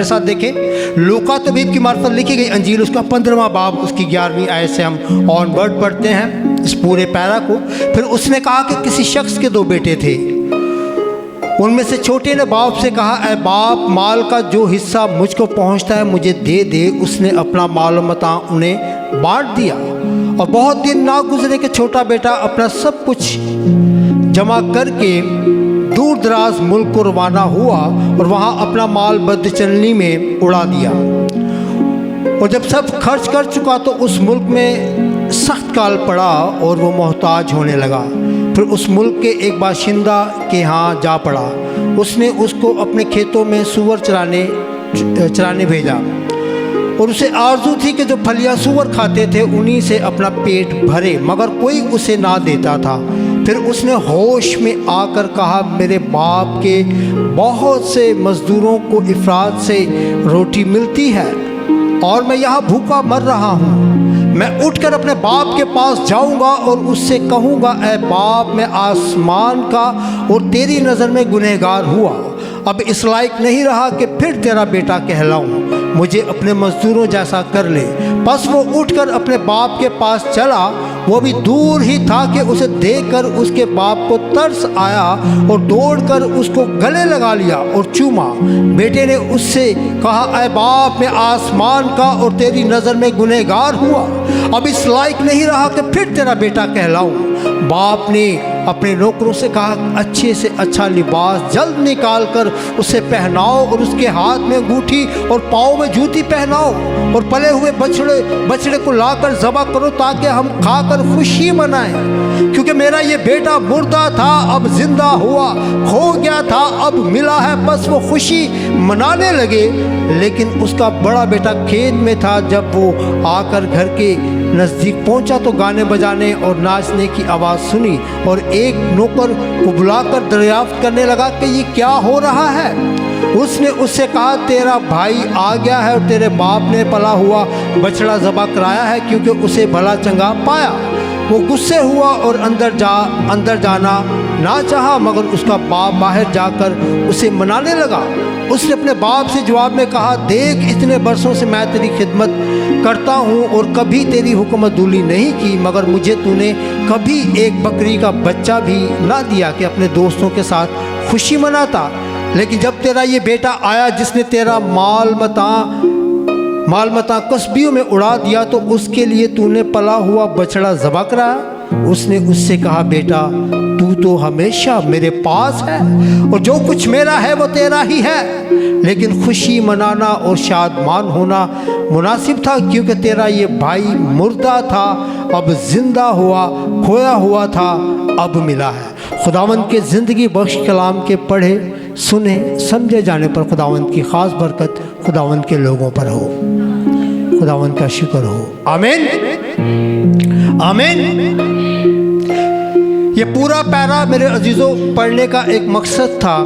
मेरे साथ देखें, लूका तबीब की मार्फत लिखी गई अंजील उसका 15वां बाब उसकी 11वीं आयत से हम ऑन वर्ड पढ़ते हैं इस पूरे पैरा को। फिर उसने कहा कि किसी शख्स के 2 बेटे थे। उनमें से छोटे ने बाप से कहा, ऐ बाप, माल का जो हिस्सा मुझको पहुंचता है मुझे दे दे। उसने अपना माल मता उन्हें बांट दिया। और बहुत दिन ना गुजरे कि छोटा बेटा अपना सब कुछ जमा करके दूर दराज मुल्क को रवाना हुआ और वहाँ अपना माल बदचलनी में उड़ा दिया। और जब सब खर्च कर चुका तो उस मुल्क में सख्त काल पड़ा और वो मोहताज होने लगा। फिर उस मुल्क के एक बाशिंदा के यहाँ जा पड़ा। उसने उसको अपने खेतों में सूअर चराने भेजा और उसे आरजू थी कि जो फलियाँ सूअर खाते थे उन्हीं से अपना पेट भरे, मगर कोई उसे ना देता था। फिर उसने होश में आकर कहा, मेरे बाप के बहुत से मज़दूरों को इफ़रात से रोटी मिलती है और मैं यहाँ भूखा मर रहा हूँ। मैं उठकर अपने बाप के पास जाऊँगा और उससे कहूँगा, ऐ बाप, मैं आसमान का और तेरी नज़र में गुनहगार हुआ। अब इस लायक नहीं रहा कि फिर तेरा बेटा कहलाऊँ। मुझे अपने मज़दूरों जैसा कर ले। बस वो उठकर अपने बाप के पास चला। वो भी दूर ही था कि उसे देखकर उसके बाप को तरस आया और दौड़कर उसको गले लगा लिया और चूमा। बेटे ने उससे कहा, ऐ बाप, मैं आसमान का और तेरी नज़र में गुनहगार हुआ। अब इस लायक नहीं रहा कि फिर तेरा बेटा कहलाऊँ। बाप ने अपने नौकरों से कहा, अच्छे से अच्छा लिबास जल्द निकाल कर उसे पहनाओ और उसके हाथ में अंगूठी और पाँव में जूती पहनाओ और पले हुए बछड़े को लाकर ज़बह करो ताकि हम खाकर खुशी मनाएं। क्योंकि मेरा ये बेटा मुर्दा था, अब जिंदा हुआ, खो गया था, अब मिला है। बस वो खुशी मनाने लगे। लेकिन उसका बड़ा बेटा खेत में था। जब वो आकर घर के नज़दीक पहुंचा तो गाने बजाने और नाचने की आवाज़ सुनी और एक नौकर को बुलाकर दरियाफ्त करने लगा कि ये क्या हो रहा है। उसने उससे कहा, तेरा भाई आ गया है और तेरे बाप ने पला हुआ बछड़ा ज़बह कराया है क्योंकि उसे भला चंगा पाया। वो गुस्से हुआ और अंदर जाना ना चाहा, मगर उसका बाप बाहर जाकर उसे मनाने लगा। उसने अपने बाप से जवाब में कहा, देख, इतने बरसों से मैं तेरी खिदमत करता हूँ और कभी तेरी हुक्मतुल्ली नहीं की, मगर मुझे तूने कभी एक बकरी का बच्चा भी ना दिया कि अपने दोस्तों के साथ खुशी मनाता। लेकिन जब तेरा ये बेटा आया जिसने तेरा माल मता कसबियों में उड़ा दिया तो उसके लिए तूने पला हुआ बछड़ा ज़बह कराया। उसने उससे कहा, बेटा, तू तो हमेशा मेरे पास है और जो कुछ मेरा है वो तेरा ही है। लेकिन खुशी मनाना और शादमान होना मुनासिब था क्योंकि तेरा ये भाई मुर्दा था, अब जिंदा हुआ, खोया हुआ था, अब मिला है। खुदावंद के ज़िंदगी बख्श कलाम के पढ़े सुने समझे जाने पर खुदावंद की ख़ास बरकत खुदावंद के लोगों पर हो। खुदावंद का शुक्र हो। आमीन, आमीन। ये पूरा पैरा मेरे अजीज़ों पढ़ने का एक मकसद था।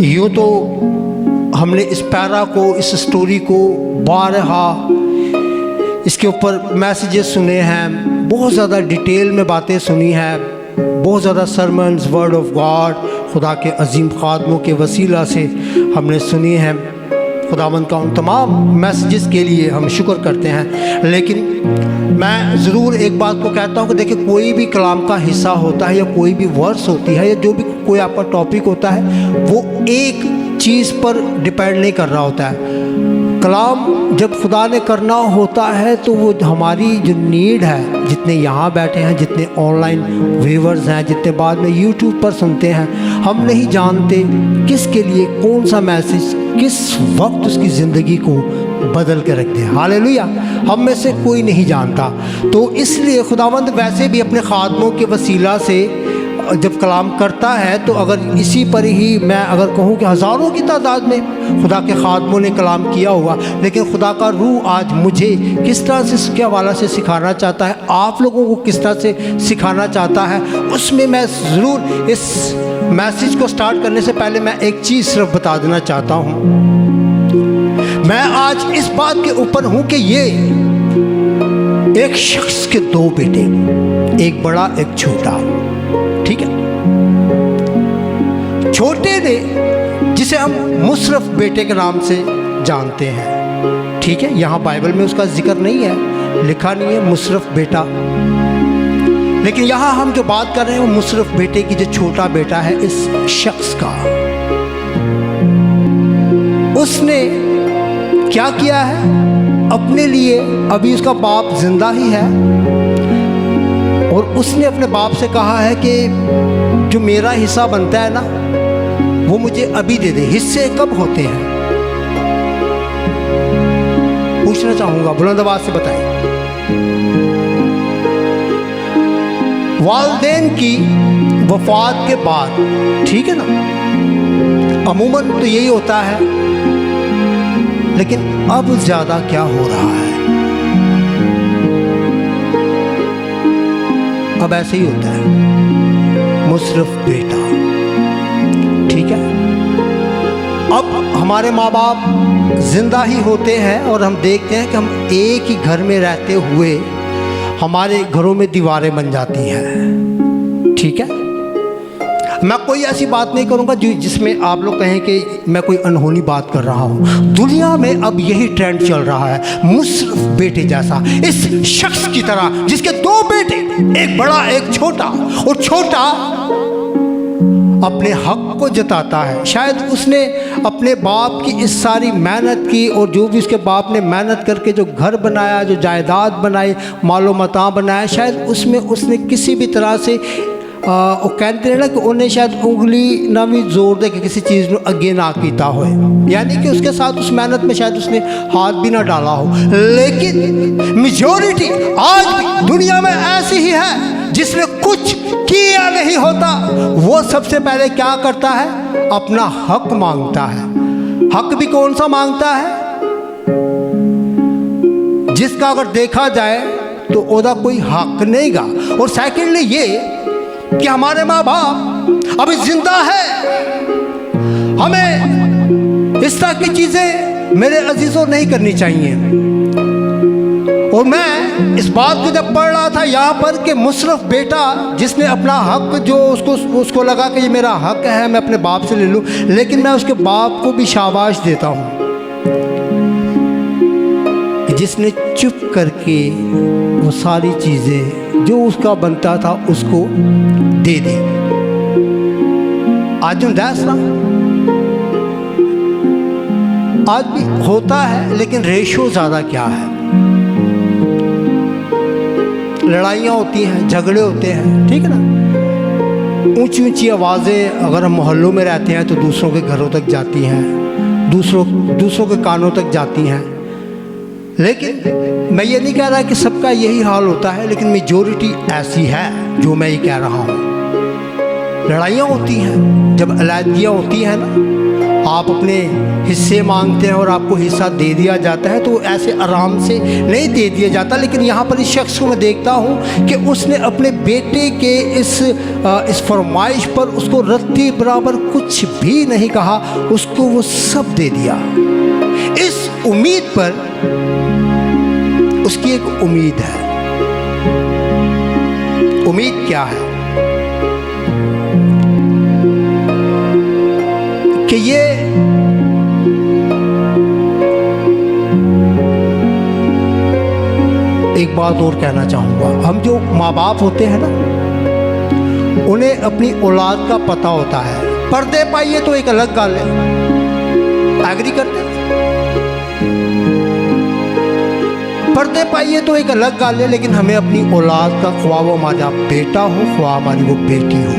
यूँ तो हमने इस पैरा को, इस स्टोरी को बारहा इसके ऊपर मैसेजेस सुने हैं, बहुत ज़्यादा डिटेल में बातें सुनी हैं, बहुत ज़्यादा सरमन्स, वर्ड ऑफ गॉड खुदा के अजीम खादमों के वसीला से हमने सुनी हैं। खुदावंद का उन तमाम मैसेजेस के लिए हम शुक्र करते हैं। लेकिन मैं ज़रूर एक बात को कहता हूँ कि देखिए, कोई भी कलाम का हिस्सा होता है या कोई भी वर्स होती है या जो भी कोई आपका टॉपिक होता है वो एक चीज़ पर डिपेंड नहीं कर रहा होता है। कलाम जब खुदा ने करना होता है तो वो हमारी जो नीड है, जितने यहाँ बैठे हैं, जितने ऑनलाइन व्यूवर्स हैं, जितने बाद में यूट्यूब पर सुनते हैं, हम नहीं जानते किसके लिए कौन सा मैसेज किस वक्त उसकी ज़िंदगी को बदल के रख दे। हालेलुया, हम में से कोई नहीं जानता। तो इसलिए खुदावंद वैसे भी अपने खादमों के वसीला से जब कलाम करता है तो अगर इसी पर ही मैं अगर कहूँ कि हज़ारों की तादाद में खुदा के खादमों ने कलाम किया होगा, लेकिन खुदा का रूह आज मुझे किस तरह से इसके हवाला से सिखाना चाहता है, आप लोगों को किस तरह से सिखाना चाहता है, उसमें मैं ज़रूर इस मैसेज को स्टार्ट करने से पहले मैं एक चीज़ सिर्फ बता देना चाहता हूँ। मैं आज इस बात के ऊपर हूँ कि ये एक शख्स के 2 बेटे, एक बड़ा एक छोटा, ठीक है। छोटे ने, जिसे हम मुशर्रफ बेटे के नाम से जानते हैं, ठीक है, यहाँ बाइबल में उसका जिक्र नहीं है, लिखा नहीं है मुशर्रफ बेटा, लेकिन यहाँ हम जो बात कर रहे हैं वो मुशर्रफ बेटे की, जो छोटा बेटा है इस शख्स का। उसने क्या किया है अपने लिए? अभी उसका बाप जिंदा ही है और उसने अपने बाप से कहा है कि जो मेरा हिस्सा बनता है ना वो मुझे अभी दे दे। हिस्से कब होते हैं? पूछना चाहूंगा, बुलंद आवाज से बताएं। वालिदैन की वफात के बाद, ठीक है ना, अमूमन तो यही होता है, लेकिन अब ज्यादा क्या हो रहा है, अब ऐसे ही होता है, मुशर्रफ बेटा, ठीक है। अब हमारे माँ बाप जिंदा ही होते हैं और हम देखते हैं कि हम एक ही घर में रहते हुए हमारे घरों में दीवारें बन जाती हैं, ठीक है। मैं कोई ऐसी बात नहीं करूंगा जिसमें आप लोग कहें कि मैं कोई अनहोनी बात कर रहा हूं। दुनिया में अब यही ट्रेंड चल रहा है, मुशर्रफ बेटे जैसा, इस शख्स की तरह जिसके दो बेटे, एक बड़ा एक छोटा, और छोटा अपने हक को जताता है। शायद उसने अपने बाप की इस सारी मेहनत की और जो भी उसके बाप ने मेहनत करके जो घर बनाया, जो जायदाद बनाई, मालो मता बनाया, शायद उसमें उसने किसी भी तरह से वो कहते हैं ना कि उन्हें शायद उंगली ना भी जोर दे कि किसी चीज़ में अगे ना कीता हो, यानी कि उसके साथ उस मेहनत में शायद उसने हाथ भी ना डाला हो। लेकिन मेजॉरिटी आज भी दुनिया में ऐसी ही है, जिसने कुछ किया नहीं होता वो सबसे पहले क्या करता है? अपना हक मांगता है। हक भी कौन सा मांगता है? जिसका अगर देखा जाए तो ओदा कोई हक नहीं गा। और सेकेंडली ये कि हमारे माँ बाप अभी जिंदा है, हमें इस तरह की चीजें मेरे अजीजों नहीं करनी चाहिए। और मैं इस बात को जब पढ़ रहा था यहाँ पर कि मुशर्रफ बेटा जिसने अपना हक, जो उसको लगा कि ये मेरा हक है, मैं अपने बाप से ले लूँ, लेकिन मैं उसके बाप को भी शाबाश देता हूँ जिसने चुप करके वो सारी चीज़ें जो उसका बनता था उसको दे दी। आज आज भी होता है, लेकिन रेशो ज़्यादा क्या है? लड़ाइयाँ होती हैं, झगड़े होते हैं, ठीक है ना। ऊंची ऊंची आवाज़ें अगर हम मोहल्लों में रहते हैं तो दूसरों के घरों तक जाती हैं, दूसरों के कानों तक जाती हैं। लेकिन मैं ये नहीं कह रहा कि सबका यही हाल होता है, लेकिन मेजॉरिटी ऐसी है जो मैं ये कह रहा हूँ। लड़ाइयाँ होती हैं, जब अलहदगियाँ होती हैं ना, आप अपने हिस्से मांगते हैं और आपको हिस्सा दे दिया जाता है, तो ऐसे आराम से नहीं दे दिया जाता। लेकिन यहाँ पर इस शख्स को मैं देखता हूँ कि उसने अपने बेटे के इस फरमाइश पर उसको रत्ती बराबर कुछ भी नहीं कहा, उसको वो सब दे दिया। इस उम्मीद पर, उसकी एक उम्मीद है। उम्मीद क्या है? कि ये एक बात और कहना चाहूँगा, हम जो माँ बाप होते हैं ना, उन्हें अपनी औलाद का पता होता है। पर्दे पाइए तो एक अलग गाल है, एग्री करते हैं? पर्दे पाइए तो एक अलग गाल है, लेकिन हमें अपनी औलाद का, ख्वाह वो हमारा बेटा हो, ख्वाह हमारी वो बेटी हो,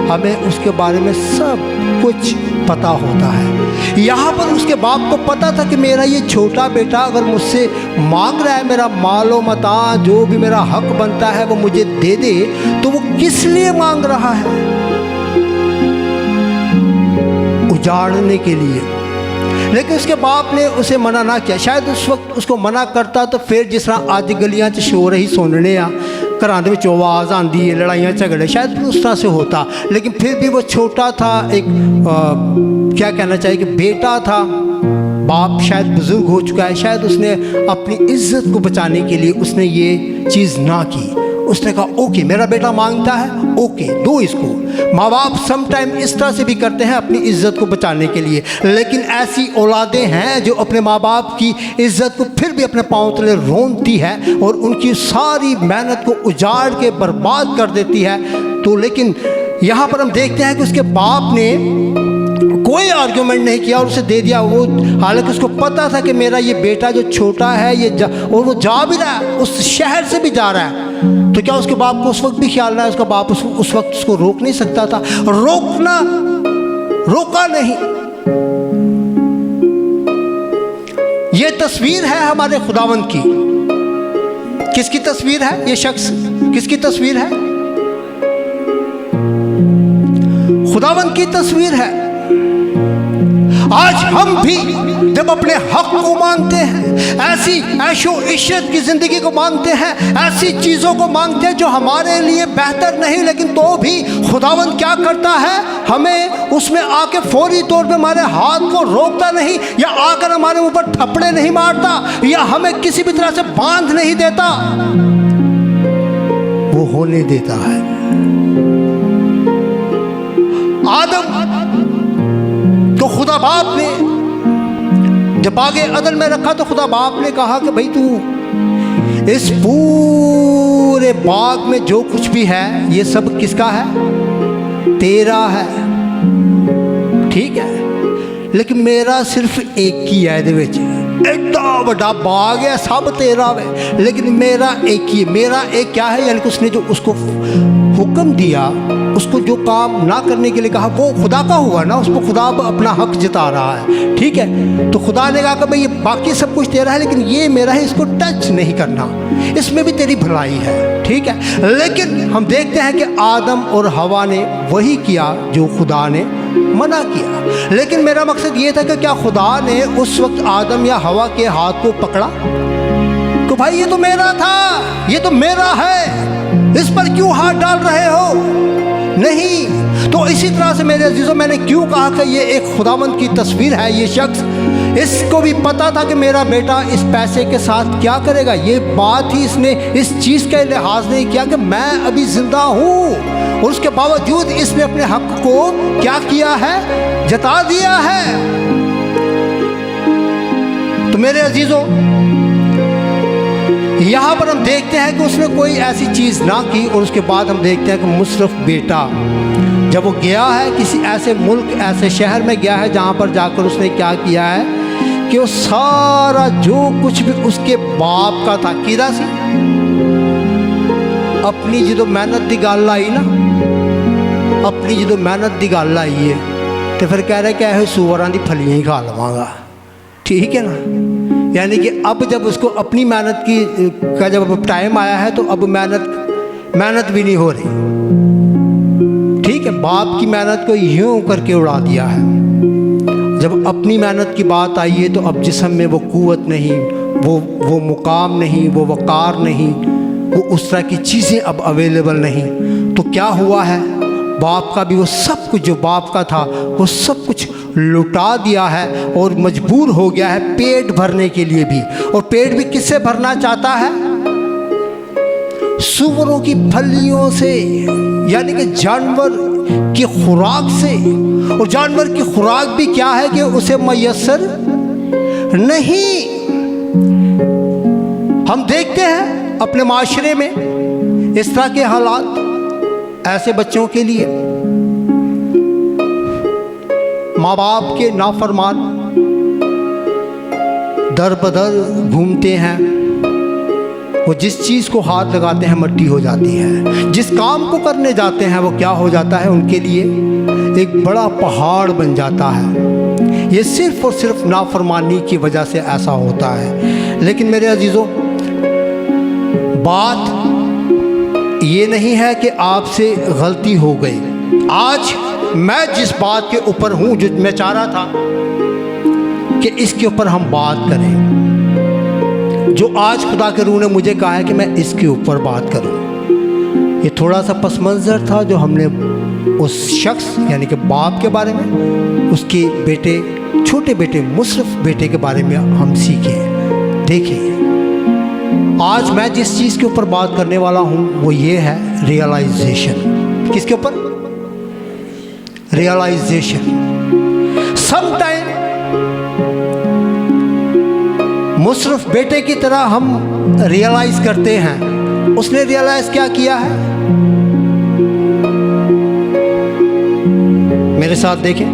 हमें उसके बारे में सब कुछ पता होता है। यहाँ पर उसके बाप को पता था कि मेरा ये छोटा बेटा अगर मुझसे मांग रहा है मेरा मालो मता, जो भी मेरा हक बनता है वो मुझे दे दे, तो वो किस लिए मांग रहा है? उजाड़ने के लिए। लेकिन उसके बाप ने उसे मना ना किया। शायद उस वक्त उसको मना करता तो फिर जिस तरह अज गलियां च शोर ही सुनने आ, घरां दे विच आवाज़ आती है, लड़ाइयाँ झगड़े, शायद उस तरह से होता। लेकिन फिर भी वो छोटा था, एक क्या कहना चाहिए कि बेटा था, बाप शायद बुजुर्ग हो चुका है, शायद उसने अपनी इज्जत को बचाने के लिए उसने ये चीज़ ना की। उसने कहा ओके, मेरा बेटा मांगता है, ओके दो इसको। माँ बाप सम टाइम इस तरह से भी करते हैं अपनी इज्जत को बचाने के लिए, लेकिन ऐसी औलादें हैं जो अपने माँ बाप की इज्जत को फिर भी अपने पाँव तले रोनती है और उनकी सारी मेहनत को उजाड़ के बर्बाद कर देती है। तो लेकिन यहाँ पर हम देखते हैं कि उसके बाप ने कोई आर्ग्यूमेंट नहीं किया और उसे दे दिया। वो हालांकि उसको पता था कि मेरा ये बेटा जो छोटा है ये और वो जा भी रहा है, उस शहर से भी जा रहा है, तो क्या उसके बाप को उस वक्त भी ख्याल रहा है? उसका बाप उस वक्त उसको रोक नहीं सकता था? रोका नहीं। ये तस्वीर है हमारे खुदावंद की। किसकी तस्वीर है ये शख्स? किसकी तस्वीर है? खुदावंद की तस्वीर है। आज हम भी जब अपने हक को मांगते हैं, ऐसी ऐशो इश्रत की जिंदगी को मांगते हैं, ऐसी चीजों को मांगते हैं जो हमारे लिए बेहतर नहीं, लेकिन तो भी खुदावंद क्या करता है? हमें उसमें आके फौरी तौर पे हमारे हाथ को रोकता नहीं, या आकर हमारे ऊपर थप्पड़े नहीं मारता, या हमें किसी भी तरह से बांध नहीं देता, वो होने देता है। आदम तो खुदा बाप ने जब आगे अदल में रखा तो खुदा बाप ने कहा कि भाई तू इस पूरे बाग में जो कुछ भी है ये सब किसका है? तेरा है, ठीक है, लेकिन मेरा सिर्फ एक ही है। इतना बड़ा बाग है, सब तेरा है, लेकिन मेरा एक ही। मेरा एक क्या है? यानी कि उसने जो उसको हुक्म दिया, उसको जो काम ना करने के लिए कहा, वो खुदा का हुआ ना, उसको खुदा अपना हक जता रहा है, ठीक है। तो खुदा ने कहा कि भाई ये बाकी सब कुछ तेरा है, लेकिन ये मेरा है, इसको टच नहीं करना, इसमें भी तेरी भलाई है, ठीक है। लेकिन हम देखते हैं कि आदम और हवा ने वही किया जो खुदा ने मना किया। लेकिन मेरा मकसद ये था कि क्या खुदा ने उस वक्त आदम या हवा के हाथ को पकड़ा तो भाई ये तो मेरा था, ये तो मेरा है, इस पर क्यों हाथ डाल रहे हो? नहीं। तो इसी तरह से मेरे अजीजों, मैंने क्यों कहा कि ये एक खुदावंद की तस्वीर है। ये शख्स, इसको भी पता था कि मेरा बेटा इस पैसे के साथ क्या करेगा। ये बात ही इसने इस चीज़ का लिहाज नहीं किया कि मैं अभी जिंदा हूँ, और उसके बावजूद इसने अपने हक को क्या किया है? जता दिया है। तो मेरे अजीजों, यहाँ पर हम देखते हैं कि उसने कोई ऐसी चीज़ ना की, और उसके बाद हम देखते हैं कि मुशर्रफ बेटा जब वो गया है किसी ऐसे मुल्क, ऐसे शहर में गया है, जहाँ पर जाकर उसने क्या किया है कि वो सारा जो कुछ भी उसके बाप का था, किदा सी अपनी जो मेहनत की गल आई ना, अपनी जो मेहनत की गल आई है, तो फिर कह रहे कि यह सूअरां दी फलियां ही खा लवांगा, ठीक है ना। यानी कि अब जब उसको अपनी मेहनत की का जब टाइम आया है, तो अब मेहनत भी नहीं हो रही, ठीक है। बाप की मेहनत को यूं करके उड़ा दिया है। जब अपनी मेहनत की बात आई है, तो अब जिस्म में वो कुव्वत नहीं, वो मुकाम नहीं, वो वक़ार नहीं, वो उस तरह की चीज़ें अब अवेलेबल नहीं। तो क्या हुआ है? बाप का भी वो सब कुछ जो बाप का था वो सब कुछ लुटा दिया है, और मजबूर हो गया है पेट भरने के लिए भी। और पेट भी किससे भरना चाहता है? सूअरों की फलियों से, यानी कि जानवर की खुराक से। और जानवर की खुराक भी क्या है कि उसे मयस्सर नहीं। हम देखते हैं अपने माशरे में इस तरह के हालात, ऐसे बच्चों के लिए माँ बाप के नाफरमान दर बदर घूमते हैं। वो जिस चीज़ को हाथ लगाते हैं मट्टी हो जाती है, जिस काम को करने जाते हैं वो क्या हो जाता है? उनके लिए एक बड़ा पहाड़ बन जाता है। ये सिर्फ और सिर्फ नाफरमानी की वजह से ऐसा होता है। लेकिन मेरे अजीज़ों, बात ये नहीं है कि आपसे गलती हो गई। आज मैं जिस बात के ऊपर हूँ, जो मैं चाह रहा था कि इसके ऊपर हम बात करें, जो आज खुदा के रूह ने मुझे कहा है कि मैं इसके ऊपर बात करूँ। ये थोड़ा सा पस मंज़र था जो हमने उस शख्स यानी कि बाप के बारे में, उसके बेटे, छोटे बेटे मुशर्रफ बेटे के बारे में हम सीखे, देखें। आज मैं जिस चीज़ के ऊपर बात करने वाला हूँ वो ये है रियलाइजेशन। किसके ऊपर? रियलाइजेशन। समटाइम मुशर्रफ बेटे की तरह हम रियलाइज करते हैं। उसने रियलाइज क्या किया है? मेरे साथ देखें,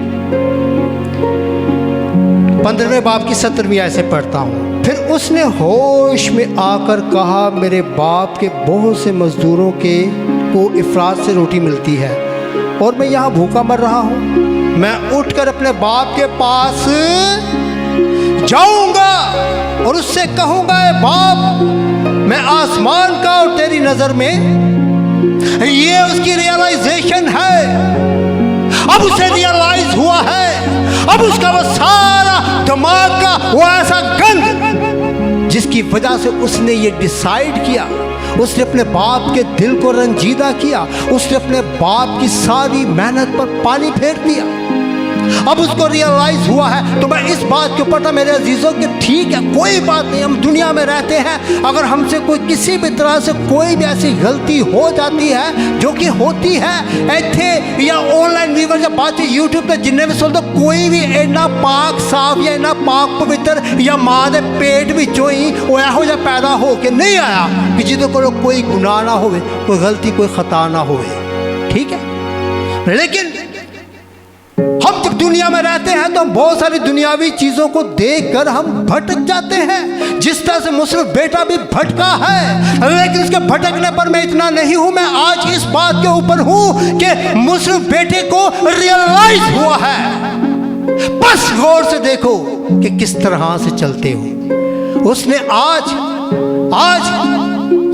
15वें बाब की 17वीं आयत से पढ़ता हूँ। फिर उसने होश में आकर कहा, मेरे बाप के बहुत से मजदूरों को इफरात से रोटी मिलती है और मैं यहाँ भूखा मर रहा हूँ। मैं उठकर अपने बाप के पास जाऊंगा और उससे कहूंगा, बाप, मैं आसमान का और तेरी नजर में। ये उसकी रियलाइजेशन है। अब उसे रियलाइज हुआ है। अब उसका वो सारा दिमाग का वो ऐसा गंद जिसकी वजह से उसने ये डिसाइड किया, उसने अपने बाप के दिल को रंजीदा किया, उसने अपने बाप की सारी मेहनत पर पानी फेर दिया। अब उसको रियलाइज हुआ है। तो मैं इस बात के ऊपर था मेरे अजीजों कि ठीक है, कोई बात नहीं, हम दुनिया में रहते हैं। अगर हमसे कोई किसी भी तरह से कोई भी ऐसी गलती हो जाती है, जो कि होती है इतने या ऑनलाइन वीवर या बात यूट्यूब पे जिन्हें भी सुन, तो कोई भी इन्ना पाक साफ या इन्ना पाक पवित्र या माँ के पेट भी चोई वो यहो जहा पैदा हो के नहीं आया कि जिदे को कोई गुनाह ना होवे, कोई गलती कोई खता ना होवे। ठीक है, लेकिन हम जब दुनिया में रहते हैं तो हम बहुत सारी दुनियावी चीजों को देखकर हम भटक जाते हैं, जिस तरह से मुशर्रफ बेटा भी भटका है। लेकिन उसके भटकने पर मैं इतना नहीं हूं, मैं आज इस बात के ऊपर हूं कि मुशर्रफ बेटे को रियलाइज हुआ है। बस गौर से देखो कि किस तरह से चलते हो। उसने आज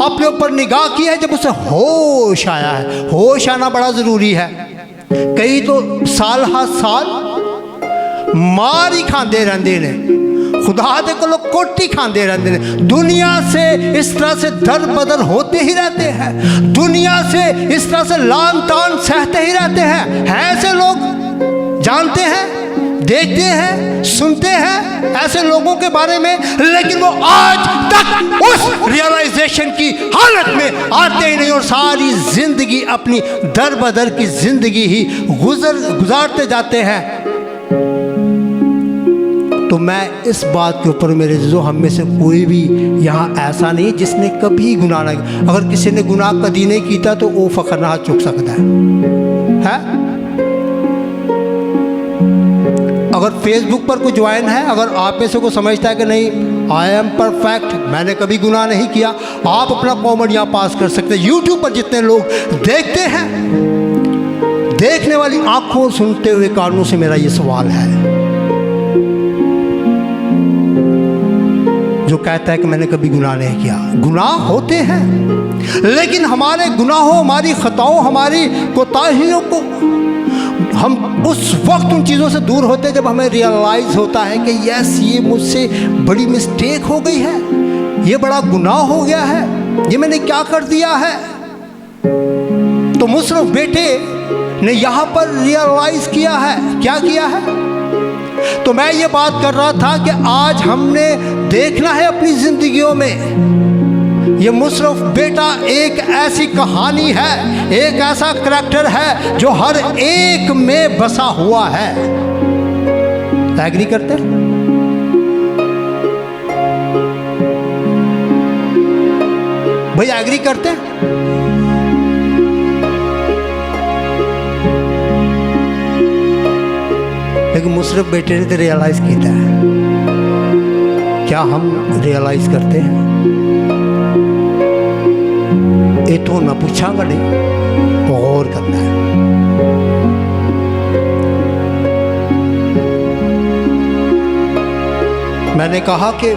अपने ऊपर निगाह की है जब उसे होश आया है। होश आना बड़ा जरूरी है। कई तो साल हर साल मार ही खाते रहते ने, खुदा दे कोलों कोटी खाते रहते ने, दुनिया से इस तरह से दर बदर होते ही रहते हैं, दुनिया से इस तरह से लान तान सहते ही रहते हैं। ऐसे लोग जानते हैं, देखते हैं, सुनते हैं ऐसे लोगों के बारे में, लेकिन वो आज तक उस रियलाइजेशन की हालत में आते ही नहीं और सारी जिंदगी अपनी दर बदर की जिंदगी ही गुजारते जाते हैं। तो मैं इस बात के ऊपर मेरे जो हम में से कोई भी यहाँ ऐसा नहीं जिसने कभी गुनाह ना किया। अगर किसी ने गुनाह कभी नहीं किया तो वो फखर ना चुक सकता है? अगर फेसबुक पर कोई ज्वाइन है, अगर आप में से कोई समझता है कि नहीं आई एम परफेक्ट, मैंने कभी गुनाह नहीं किया, आप अपना कॉमेंट यहाँ पास कर सकते हैं। यूट्यूब पर जितने लोग देखते हैं, देखने वाली आंखों और सुनते हुए कानों से मेरा ये सवाल है, जो कहता है कि मैंने कभी गुनाह नहीं किया। गुनाह होते हैं, लेकिन हमारे गुनाहों, हमारी खताओं, हमारी कोताहियों को हम उस वक्त उन चीज़ों से दूर होते हैं जब हमें रियलाइज होता है कि यस, ये मुझसे बड़ी मिस्टेक हो गई है, ये बड़ा गुनाह हो गया है, ये मैंने क्या कर दिया है। तो मुशर्रफ बेटे ने यहाँ पर रियलाइज किया है। क्या किया है? तो मैं ये बात कर रहा था कि आज हमने देखना है अपनी जिंदगियों में, ये मुशर्रफ बेटा एक ऐसी कहानी है, एक ऐसा करैक्टर है जो हर एक में बसा हुआ है। एग्री करते हैं? भाई एग्री करते हैं? लेकिन मुशर्रफ बेटे ने तो रियलाइज किया है। क्या हम रियलाइज करते हैं? ये तो ना पूछांगा नहीं, गौर करना है। मैंने कहा कि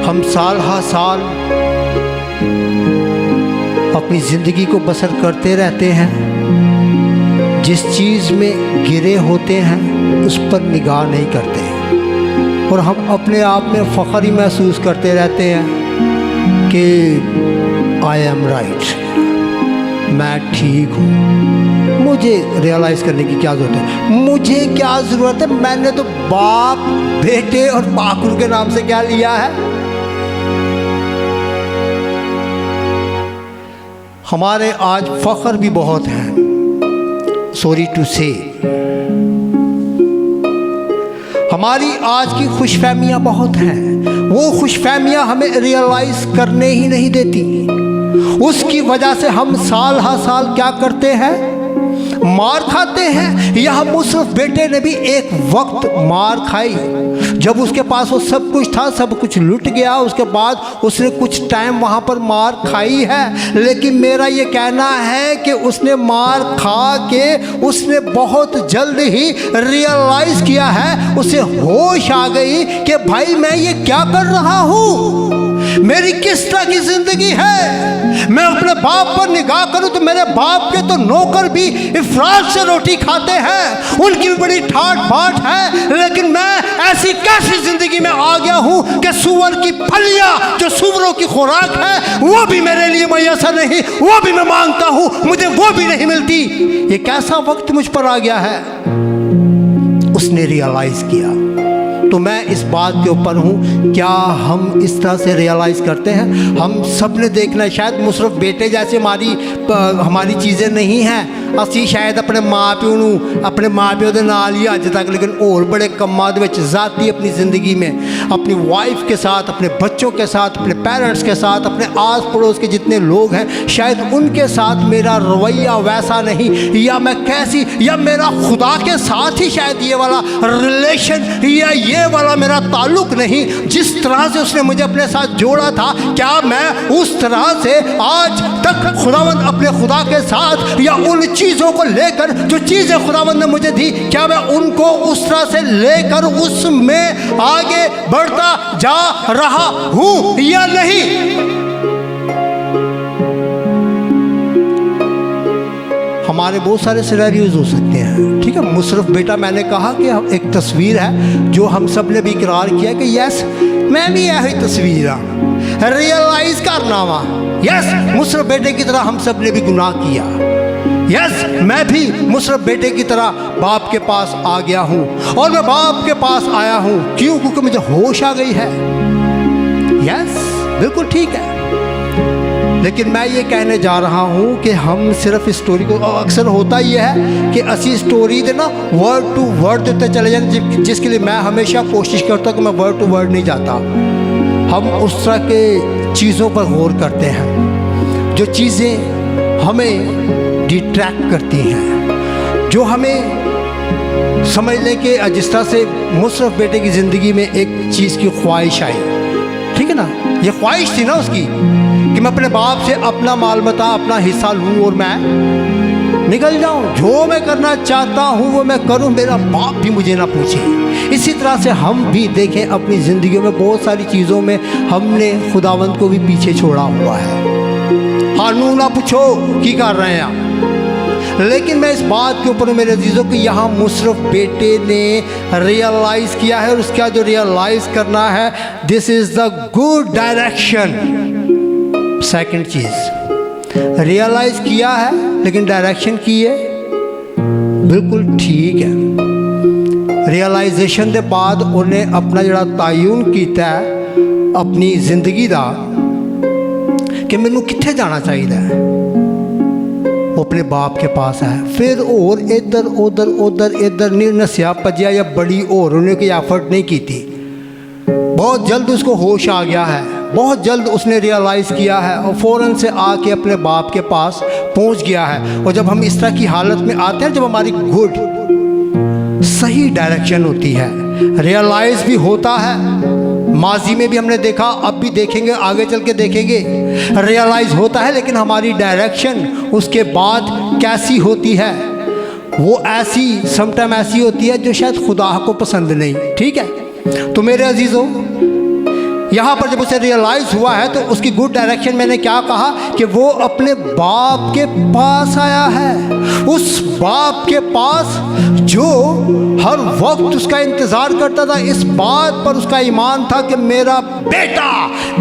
हम साल हर साल अपनी ज़िंदगी को बसर करते रहते हैं, जिस चीज़ में गिरे होते हैं उस पर निगाह नहीं करते और हम अपने आप में फ़ख्र ही महसूस करते रहते हैं कि आई एम राइट, मैं ठीक हूँ। मुझे रियलाइज़ करने की क्या ज़रूरत है? मुझे क्या ज़रूरत है? मैंने तो बाप, बेटे और पाकुर के नाम से क्या लिया है? हमारे आज फ़ख्र भी बहुत हैं, सॉरी टू से। हमारी आज की खुशफहमियाँ बहुत हैं, वो खुशफहमियाँ हमें रियलाइज़ करने ही नहीं देती। उसकी वजह से हम साल हर साल क्या करते हैं, मार खाते हैं। यह मुसरफ बेटे ने भी एक वक्त मार खाई, जब उसके पास वो सब कुछ था, सब कुछ लुट गया। उसके बाद उसने कुछ टाइम वहाँ पर मार खाई है, लेकिन मेरा ये कहना है कि उसने मार खा के उसने बहुत जल्द ही रियलाइज़ किया है, उसे होश आ गई कि भाई मैं ये क्या कर रहा हूँ, मेरी किस तरह की ज़िंदगी है। मैं अपने बाप पर निगाह करूं तो मेरे बाप के तो नौकर भी इफरात से रोटी खाते हैं, उनकी भी बड़ी ठाट बाट है, लेकिन मैं ऐसी कैसी ज़िंदगी में आ गया हूं कि सूअर की फलियां जो सूअरों की खुराक है वो भी मेरे लिए मैसर नहीं, वो भी मैं मांगता हूं, मुझे वो भी नहीं मिलती। ये कैसा वक्त मुझ पर आ गया है। उसने रियलाइज़ किया। तो मैं इस बात के ऊपर हूँ, क्या हम इस तरह से रियलाइज़ करते हैं। हम सब ने देखना है, शायद मुसरफ बेटे जैसे हमारी चीज़ें नहीं हैं। असी शायद अपने माँ प्यो नूं अपने माँ प्यो दे नाल ही अज तक, लेकिन और बड़े कम्मां दे विच ज़ाती अपनी ज़िंदगी में अपनी वाइफ के साथ, अपने बच्चों के साथ, अपने पेरेंट्स के साथ, अपने आस पड़ोस के जितने लोग हैं, शायद उनके साथ मेरा रवैया वैसा नहीं, या मैं कैसी, या मेरा खुदा के साथ ही शायद ये वाला रिलेशन या ये वाला मेरा ताल्लुक़ नहीं, जिस तरह से उसने मुझे अपने साथ जोड़ा था, क्या मैं उस तरह से आज तक खुदावंद अपने खुदा के साथ या उन चीज़ों को लेकर जो चीज़ें खुदावंद ने मुझे दी, क्या मैं उनको उस तरह से लेकर उसमें आगे बढ़ता जा रहा हूँ या नहीं। हमारे बहुत सारे सिनेरियोज हो सकते हैं, ठीक है। मुसरफ बेटा, मैंने कहा कि एक तस्वीर है जो हम सब ने भी इकरार किया कि यस मैं भी यही तस्वीर हाँ, रियलाइज़ करना वा। यस, मुसरफ बेटे की तरह हम सब ने भी गुनाह किया। यस, मैं भी मुसरफ बेटे की तरह बाप के पास आ गया हूँ, और मैं बाप के पास आया हूँ क्यों, क्योंकि मुझे होश आ गई है। यस, बिल्कुल ठीक है। लेकिन मैं ये कहने जा रहा हूँ कि हम सिर्फ इस स्टोरी को, अक्सर होता ये है कि असी स्टोरी दे ना वर्ड टू वर्ड देते चले जाए, जिसके लिए मैं हमेशा कोशिश करता हूँ कि मैं वर्ड टू वर्ड नहीं जाता। हम उस तरह के चीज़ों पर गौर करते हैं जो चीज़ें हमें डिट्रैक्ट करती हैं, जो हमें समझ लें कि जिस तरह से मुसरफ बेटे की ज़िंदगी में एक चीज़ की ख्वाहिश आई, ठीक है ना। ये ख्वाहिश थी ना उसकी कि मैं अपने बाप से अपना माल मता, अपना हिस्सा लूँ और मैं निकल जाऊँ, जो मैं करना चाहता हूँ वो मैं करूँ, मेरा बाप भी मुझे ना पूछे। इसी तरह से हम भी देखें अपनी ज़िंदगी में बहुत सारी चीज़ों में हमने खुदावंद को भी पीछे छोड़ा हुआ है। हाँ, नू ना पूछो की कर रहे हैं आप। लेकिन मैं इस बात के ऊपर मेरे अजीज़ों कि यहाँ मुसरफ बेटे ने रियलाइज़ किया है, और उसका जो रियलाइज़ करना है, this is the good direction. Second चीज़, रियलाइज़ किया है लेकिन डायरेक्शन की है बिल्कुल ठीक है। रियलाइजेशन के बाद उन्हें अपना जड़ा तयन किया अपनी जिंदगी का कि मैनू कित्थे जाना चाहिए, वो अपने बाप के पास है। फिर और इधर उधर उधर इधर नहीं नसिया भजिया या बड़ी और उन्हें कोई एफर्ट नहीं की थी। बहुत जल्द उसको होश आ गया है, बहुत जल्द उसने रियलाइज़ किया है और फ़ौरन से आके अपने बाप के पास पहुंच गया है। और जब हम इस तरह की हालत में आते हैं, जब हमारी गुड सही डायरेक्शन होती है, रियलाइज़ भी होता है, माजी में भी हमने देखा, अब भी देखेंगे, आगे चल के देखेंगे, रियलाइज़ होता है, लेकिन हमारी डायरेक्शन उसके बाद कैसी होती है, वो ऐसी समटाइम ऐसी होती है जो शायद खुदा को पसंद नहीं। ठीक है, तो मेरे अजीज़ों, यहाँ पर जब उसे रियलाइज़ हुआ है तो उसकी गुड डायरेक्शन मैंने क्या कहा कि वो अपने बाप के पास आया है, उस बाप के पास जो हर वक्त उसका इंतज़ार करता था। इस बात पर उसका ईमान था कि मेरा बेटा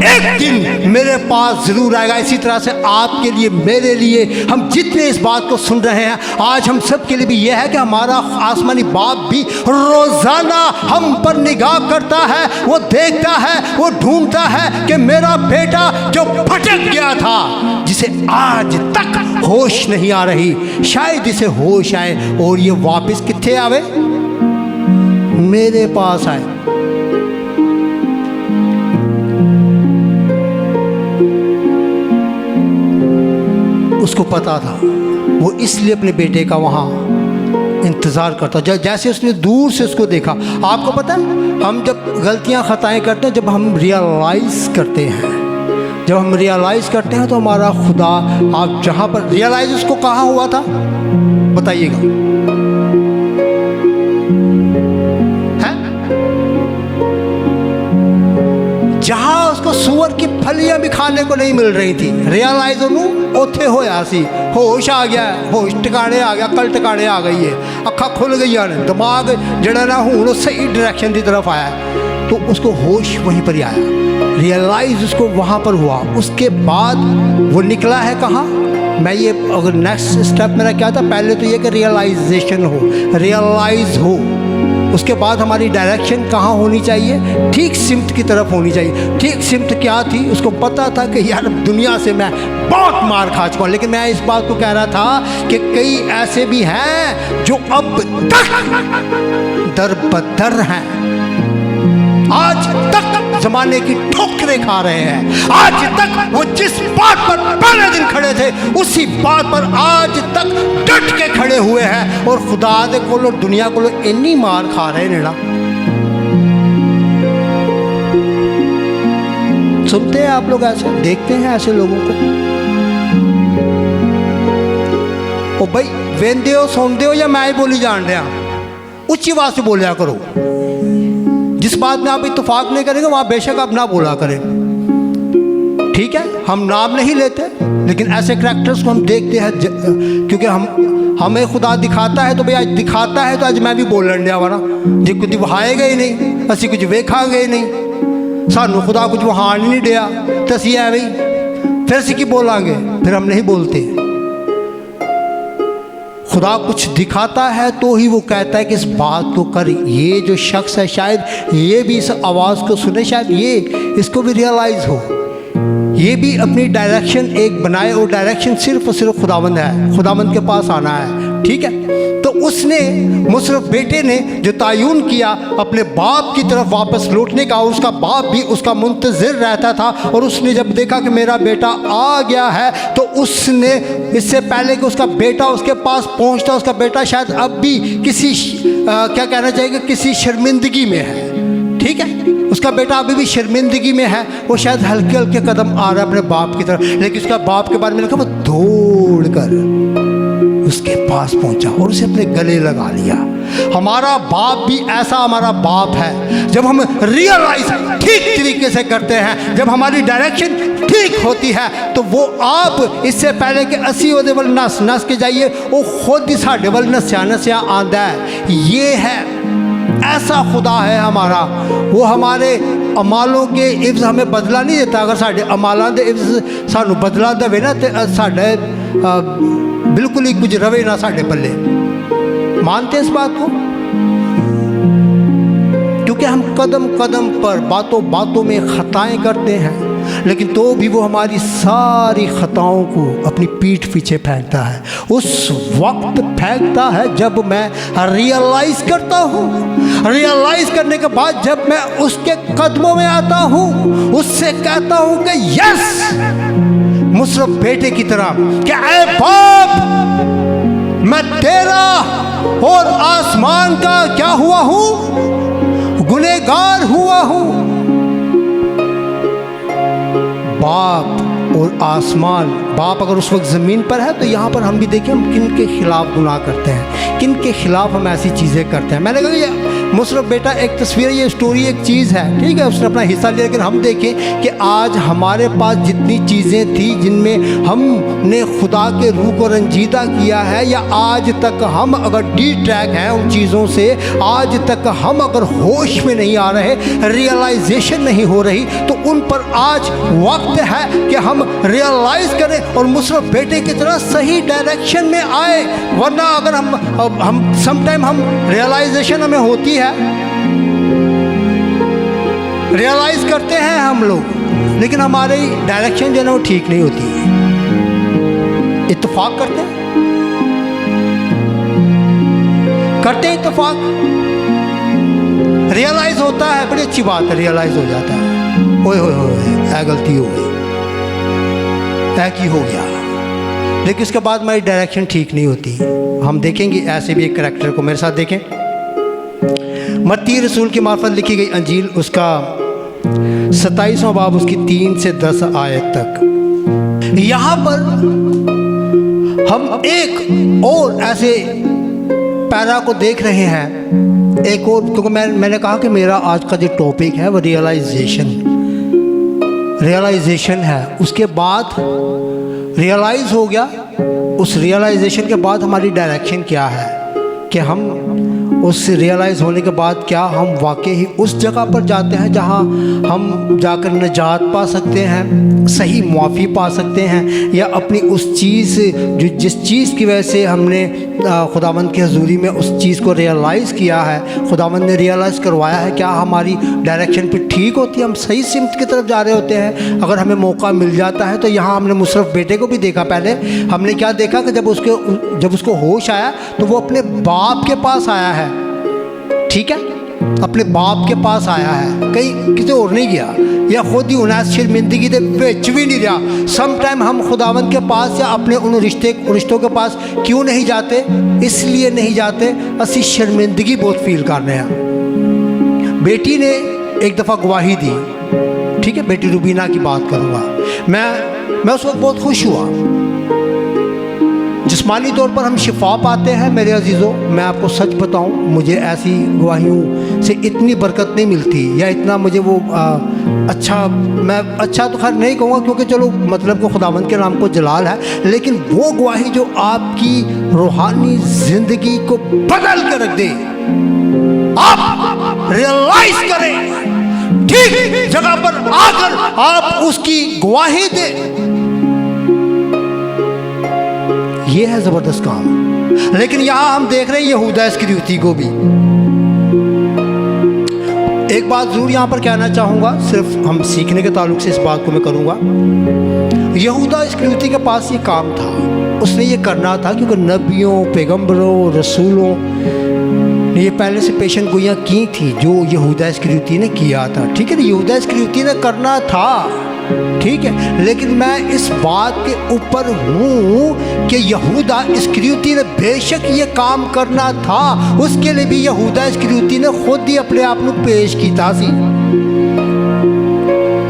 एक दिन मेरे पास ज़रूर आएगा। इसी तरह से आपके लिए, मेरे लिए, हम जितने इस बात को सुन रहे हैं आज, हम सब के लिए भी यह है कि हमारा आसमानी बाप भी रोज़ाना हम पर निगाह करता है, वो देखता है, वो ढूंढता है कि मेरा बेटा जो भटक गया था, जिसे आज तक होश नहीं आ रही, शायद इसे होश आए और ये वापस किथे आवे, मेरे पास आए। उसको पता था, वो इसलिए अपने बेटे का वहाँ इंतज़ार करता। जैसे उसने दूर से उसको देखा। आपको पता है, हम जब गलतियाँ खताएं करते हैं, जब हम रियलाइज़ करते हैं, जब हम रियलाइज़ करते हैं तो हमारा खुदा, आप जहाँ पर रियलाइज़ उसको कहाँ हुआ था बताइएगा, है जहाँ उसको सूअर की फलियाँ भी खाने को नहीं मिल रही थी। रियलाइज़ ਉਹਨੂੰ ਉੱਥੇ ਹੋਇਆ ਸੀ, होश आ गया, होश ठिकाने आ गया, कल ठिकाने आ गई है, अखा खुल गई ने, दिमाग जड़ा ना हूँ सही डायरेक्शन की तरफ आया, तो उसको होश वहीं पर ही आया, रियलाइज़ उसको वहाँ पर हुआ। उसके बाद वो निकला है कहाँ, मैं ये अगर नेक्स्ट स्टेप मेरा क्या था, पहले तो ये कि रियलाइजेशन हो, रियलाइज़ हो, उसके बाद हमारी डायरेक्शन कहाँ होनी चाहिए, ठीक सिमत की तरफ होनी चाहिए। ठीक सिमत क्या थी, उसको पता था कि यार दुनिया से मैं बहुत मार खा चुका हूँ, लेकिन मैं इस बात को कह रहा था कि कई ऐसे भी हैं जो अब तक दर बदर हैं, आज तक जमाने की ठोकरें खा रहे हैं, आज तक वो जिस बात पर पहले दिन खड़े थे उसी बात पर आज तक डट के खड़े हुए हैं, और खुदा दे कोलो दुनिया कोलो इन्नी मार खा रहे हैं ना। सुनते हैं आप लोग ऐसे, देखते हैं ऐसे लोगों को, ओ भाई वेंदे हो सुनते हो या मैं ही बोली जान रहा, उच्ची आवाज से बोलिया करो। जिस बात में आप इत्तेफाक नहीं करेंगे वहाँ बेशक आप ना बोला करें, ठीक है। हम नाम नहीं लेते, लेकिन ऐसे करैक्टर्स को हम देखते हैं, क्योंकि हमें खुदा दिखाता है, तो भाई आज दिखाता है तो आज मैं भी बोलन दिया वाला, जो कुछ दिखाएगा ही नहीं, असी कुछ वेखांगे ही नहीं, सानू खुदा कुछ वहान ही नहीं दिया, तो असी एवं फिर असी की बोलांगे, फिर हम नहीं बोलते। खुदा कुछ दिखाता है तो ही वो कहता है कि इस बात को कर। ये जो शख्स है शायद ये भी इस आवाज़ को सुने, शायद ये इसको भी रियलाइज़ हो, ये भी अपनी डायरेक्शन एक बनाए, और डायरेक्शन सिर्फ और सिर्फ खुदावंद है, खुदावंद के पास आना है, ठीक है। तो उसने मुशर्रफ बेटे ने जो तायुन किया अपने बाप की तरफ वापस लौटने का, उसका बाप भी उसका मुंतज़िर रहता था, और उसने जब देखा कि मेरा बेटा आ गया है, तो उसने इससे पहले कि उसका बेटा उसके पास पहुंचता, उसका बेटा शायद अब भी किसी क्या कहना चाहिए, किसी शर्मिंदगी में है, ठीक है। उसका बेटा अभी भी शर्मिंदगी में है, वो शायद हल्के हल्के कदम आ रहा है अपने बाप की तरफ, लेकिन उसका बाप के बारे में लिखा, वो दौड़ कर उसके पास पहुंचा और उसे अपने गले लगा लिया। हमारा बाप भी ऐसा हमारा बाप है, जब हम रियलाइज ठीक तरीके से करते हैं, जब हमारी डायरेक्शन ठीक होती है, तो वो आप इससे पहले कि असी वो वल नस नस के जाइए, वो खुद ही साढ़े वल नस्या नस्या आंदा है। ये है, ऐसा खुदा है हमारा। वो हमारे अमालों के इव्ज़ हमें बदला नहीं देता। अगर साढ़े अमालों के इव्ज़ सानू बदला देवे ना, तो साढ़े बिल्कुल ही कुछ रवे ना साढ़े पल्ले। मानते इस बात को? क्योंकि हम कदम कदम पर बातों बातों में खताएं करते हैं, लेकिन तो भी वो हमारी सारी खताओं को अपनी पीठ पीछे फेंकता है। उस वक्त फेंकता है जब मैं रियलाइज़ करता हूँ। रियलाइज़ करने के बाद जब मैं उसके कदमों में आता हूँ, उससे कहता हूँ कि यस, मुशर्रफ बेटे की तरह, कि ऐ बाप, मैं तेरा और आसमान का क्या हुआ हूँ, गुनहगार हुआ हूँ। बाप और आसमान, बाप अगर उस वक्त ज़मीन पर है, तो यहाँ पर हम भी देखें हम किन के ख़िलाफ़ गुनाह करते हैं, किन के ख़िलाफ़ हम ऐसी चीज़ें करते हैं। मैंने कहा ये मुशर्रफ बेटा एक तस्वीर, ये स्टोरी एक चीज़ है, ठीक है, उसने अपना हिस्सा लिया, लेकिन हम देखें कि आज हमारे पास जितनी चीज़ें थी जिनमें हमने खुदा के रूह को रंजीदा किया है, या आज तक हम अगर डी ट्रैक हैं उन चीज़ों से, आज तक हम अगर होश में नहीं आ रहे, रियलाइजेशन नहीं हो रही, तो उन पर आज वक्त है कि हम रियलाइज़ करें और मुशर्रफ बेटे की तरह सही डायरेक्शन में आए। वरना अगर हम समटाइम हम रियलाइजेशन हमें होती है, रियलाइज करते हैं हम लोग, लेकिन हमारी डायरेक्शन जो है ना वो ठीक नहीं होती। इत्तेफाक करते हैं इत्तेफाक, रियलाइज होता है, बड़ी अच्छी बात है, रियलाइज हो जाता है, ओए होए होए गलती हो गई, की हो गया, लेकिन उसके बाद हमारी डायरेक्शन ठीक नहीं होती। हम देखेंगे ऐसे भी एक करैक्टर को, मेरे साथ देखें। मत्ती रसूल की मार्फत लिखी गई अंजील, उसका 27वां बाब, उसकी 3 से 10 आयत तक। यहाँ पर हम एक और ऐसे पैरा को देख रहे हैं, एक और, क्योंकि मैंने कहा कि मेरा आज का जो टॉपिक है वो रियलाइजेशन है। उसके बाद रियलाइज़ हो गया, उस रियलाइजेशन के बाद हमारी डायरेक्शन क्या है, कि हम उस रियलाइज़ होने के बाद क्या हम वाकई ही उस जगह पर जाते हैं जहां हम जाकर निजात पा सकते हैं, सही मुआफ़ी पा सकते हैं, या अपनी उस चीज़ जिस चीज़ की वजह से हमने खुदावंद की हजूरी में उस चीज़ को रियलाइज़ किया है, खुदावंद ने रियलाइज़ करवाया है, क्या हमारी डायरेक्शन पे ठीक होती है, हम सही सिमत की तरफ जा रहे होते हैं। अगर हमें मौका मिल जाता है तो यहाँ हमने मुशर्रफ बेटे को भी देखा। पहले हमने क्या देखा कि जब उसको होश आया तो वो अपने बाप के पास आया है, ठीक है, अपने बाप के पास आया है, कहीं किसी और नहीं गया, या खुद ही उन्हें शर्मिंदगी दे बेच भी नहीं रहा। सम टाइम हम खुदावंद के पास या अपने उन रिश्तों के पास क्यों नहीं जाते? इसलिए नहीं जाते, असी शर्मिंदगी बहुत फील कर रहे हैं। बेटी ने एक दफ़ा गवाही दी, ठीक है, बेटी रुबीना की बात करूँगा मैं उस वक्त बहुत खुश हुआ। जिस्मानी तौर पर हम शिफा पाते हैं मेरे अजीज़ों, मैं आपको सच बताऊं, मुझे ऐसी गवाहियों से इतनी बरकत नहीं मिलती, या इतना मुझे वो मैं अच्छा तो खैर नहीं कहूँगा, क्योंकि चलो मतलब को खुदावंद के नाम को जलाल है, लेकिन वो गवाही जो आपकी रूहानी ज़िंदगी को बदल कर रख दे, आप रियलाइज करें, ठीक जगह पर आकर आप उसकी गवाही दें, ये है ज़बरदस्त काम। लेकिन यहाँ हम देख रहे हैं यहूदा इस्करियोती को भी। एक बात ज़रूर यहाँ पर कहना चाहूँगा, सिर्फ हम सीखने के ताल्लुक से इस बात को मैं करूँगा। यहूदा इस्करियोती के पास ये काम था, उसने ये करना था, क्योंकि नबियों, पैगंबरों, रसूलों ने ये पहले से पेशन गोइयाँ की थी जो यहूदा इस्करियोती ने किया था, ठीक है, यहूदा इस्करियोती ने करना था, ठीक है, लेकिन मैं इस बात के ऊपर हूँ कि यहूदा इस्करियोती ने बेशक ये काम करना था, उसके लिए भी यहूदा इस्करियोती ने खुद ही अपने आप को पेश किया सी।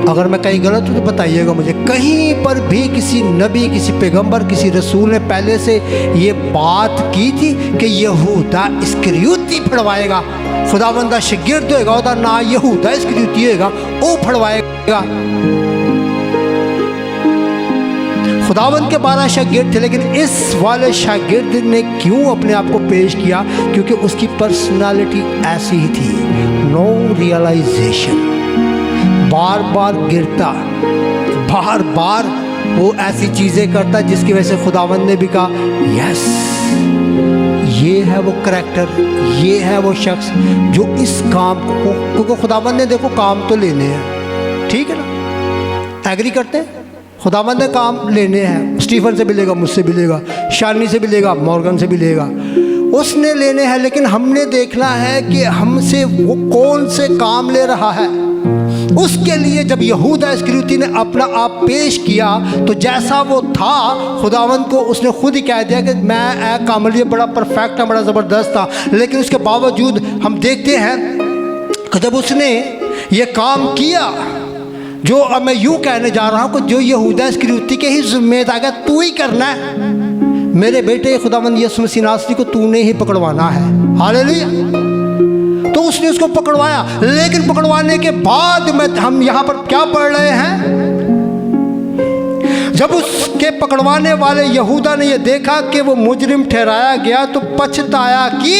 अगर मैं कहीं गलत हूँ तो बताइएगा मुझे। कहीं पर भी किसी नबी, किसी पैगंबर, किसी रसूल ने पहले से ये बात की थी कि यहूदा इस्करियोती फड़वाएगा, खुदावंदा शागिर्द होएगा, उसका ना यहूदा इस्करियोती होएगा, वो फड़वाएगा। खुदावंद के 12 शागिर्द थे, लेकिन इस वाले शागिर्द ने क्यों अपने आप को पेश किया? क्योंकि उसकी पर्सनालिटी ऐसी ही थी, नो रियलाइजेशन, बार बार गिरता, बार बार वो ऐसी चीज़ें करता जिसकी वजह से खुदावंद ने भी कहा यस, ये है वो करैक्टर, ये है वो शख्स जो इस काम को, क्योंकि खुदावंद ने देखो काम तो लेने हैं, ठीक है ना, एग्री करते हैं, खुदावंद ने काम लेने हैं, स्टीफन से भी लेगा, मुझसे भी लेगा, शानी से भी लेगा, मॉर्गन से भी लेगा, उसने लेने हैं, लेकिन हमने देखना है कि हमसे वो कौन से काम ले रहा है। उसके लिए जब यहूदा इस्करियोती ने अपना आप पेश किया तो जैसा वो था, खुदावंद को उसने खुद ही कह दिया कि मैं काम लिए बड़ा परफेक्ट था, बड़ा ज़बरदस्त था, लेकिन उसके बावजूद हम देखते हैं कि जब उसने ये काम किया, जो अब मैं यूँ कहने जा रहा हूँ कि जो यहूदा इस्करियोती के ही ज़िम्मे था कि तू ही करना है, मेरे बेटे खुदावंद यीशु मसीह नासरी को तूने ही पकड़वाना है, हालेलुया। तो उसने उसको पकड़वाया, लेकिन पकड़वाने के बाद में हम यहाँ पर क्या पढ़ रहे हैं? जब उसके पकड़वाने वाले यहूदा ने यह देखा कि वो मुजरिम ठहराया गया तो पछताया कि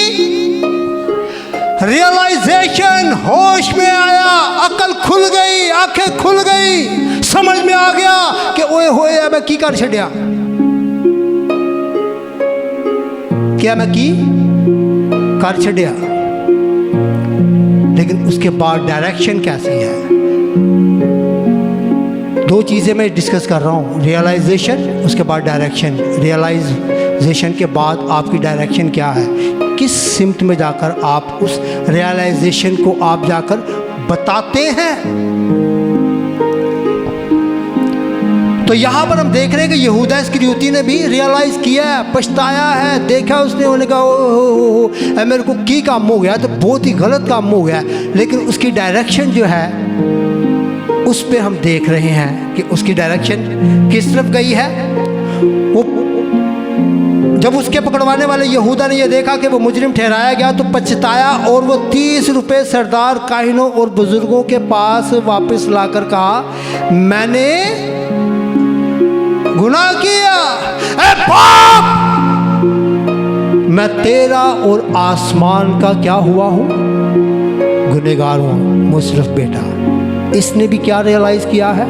रियलाइजेशन, होश में आया, अकल खुल गई, आंखें खुल गई, समझ में आ गया कि ओए होए मैं की कर छड़िया, क्या मैं की कर छड़िया। लेकिन उसके बाद डायरेक्शन कैसी है? दो चीज़ें मैं डिस्कस कर रहा हूँ, रियलाइजेशन, उसके बाद डायरेक्शन। रियलाइजेशन के बाद आपकी डायरेक्शन क्या है, किस सिमत में जाकर आप उस रियलाइजेशन को आप जाकर बताते हैं। तो यहाँ पर हम देख रहे हैं कि यहूदा इस्करियोती ने भी रियलाइज़ किया है, पछताया है, देखा उसने, उन्होंने कहा ओ मेरे को की काम हो गया, तो बहुत ही गलत काम हो गया। लेकिन उसकी डायरेक्शन जो है उस पे हम देख रहे हैं कि उसकी डायरेक्शन किस तरफ गई है। वो जब उसके पकड़वाने वाले यहूदा ने यह देखा कि वो मुजरिम ठहराया गया तो पछताया और वो 30 रुपये सरदार काहिनों और बुजुर्गों के पास वापस लाकर कहा, मैंने गुनाह किया, ए बाप, मैं तेरा और आसमान का क्या हुआ हूं, गुनहगार हूं, मुशर्रफ बेटा। इसने भी क्या रियलाइज किया है,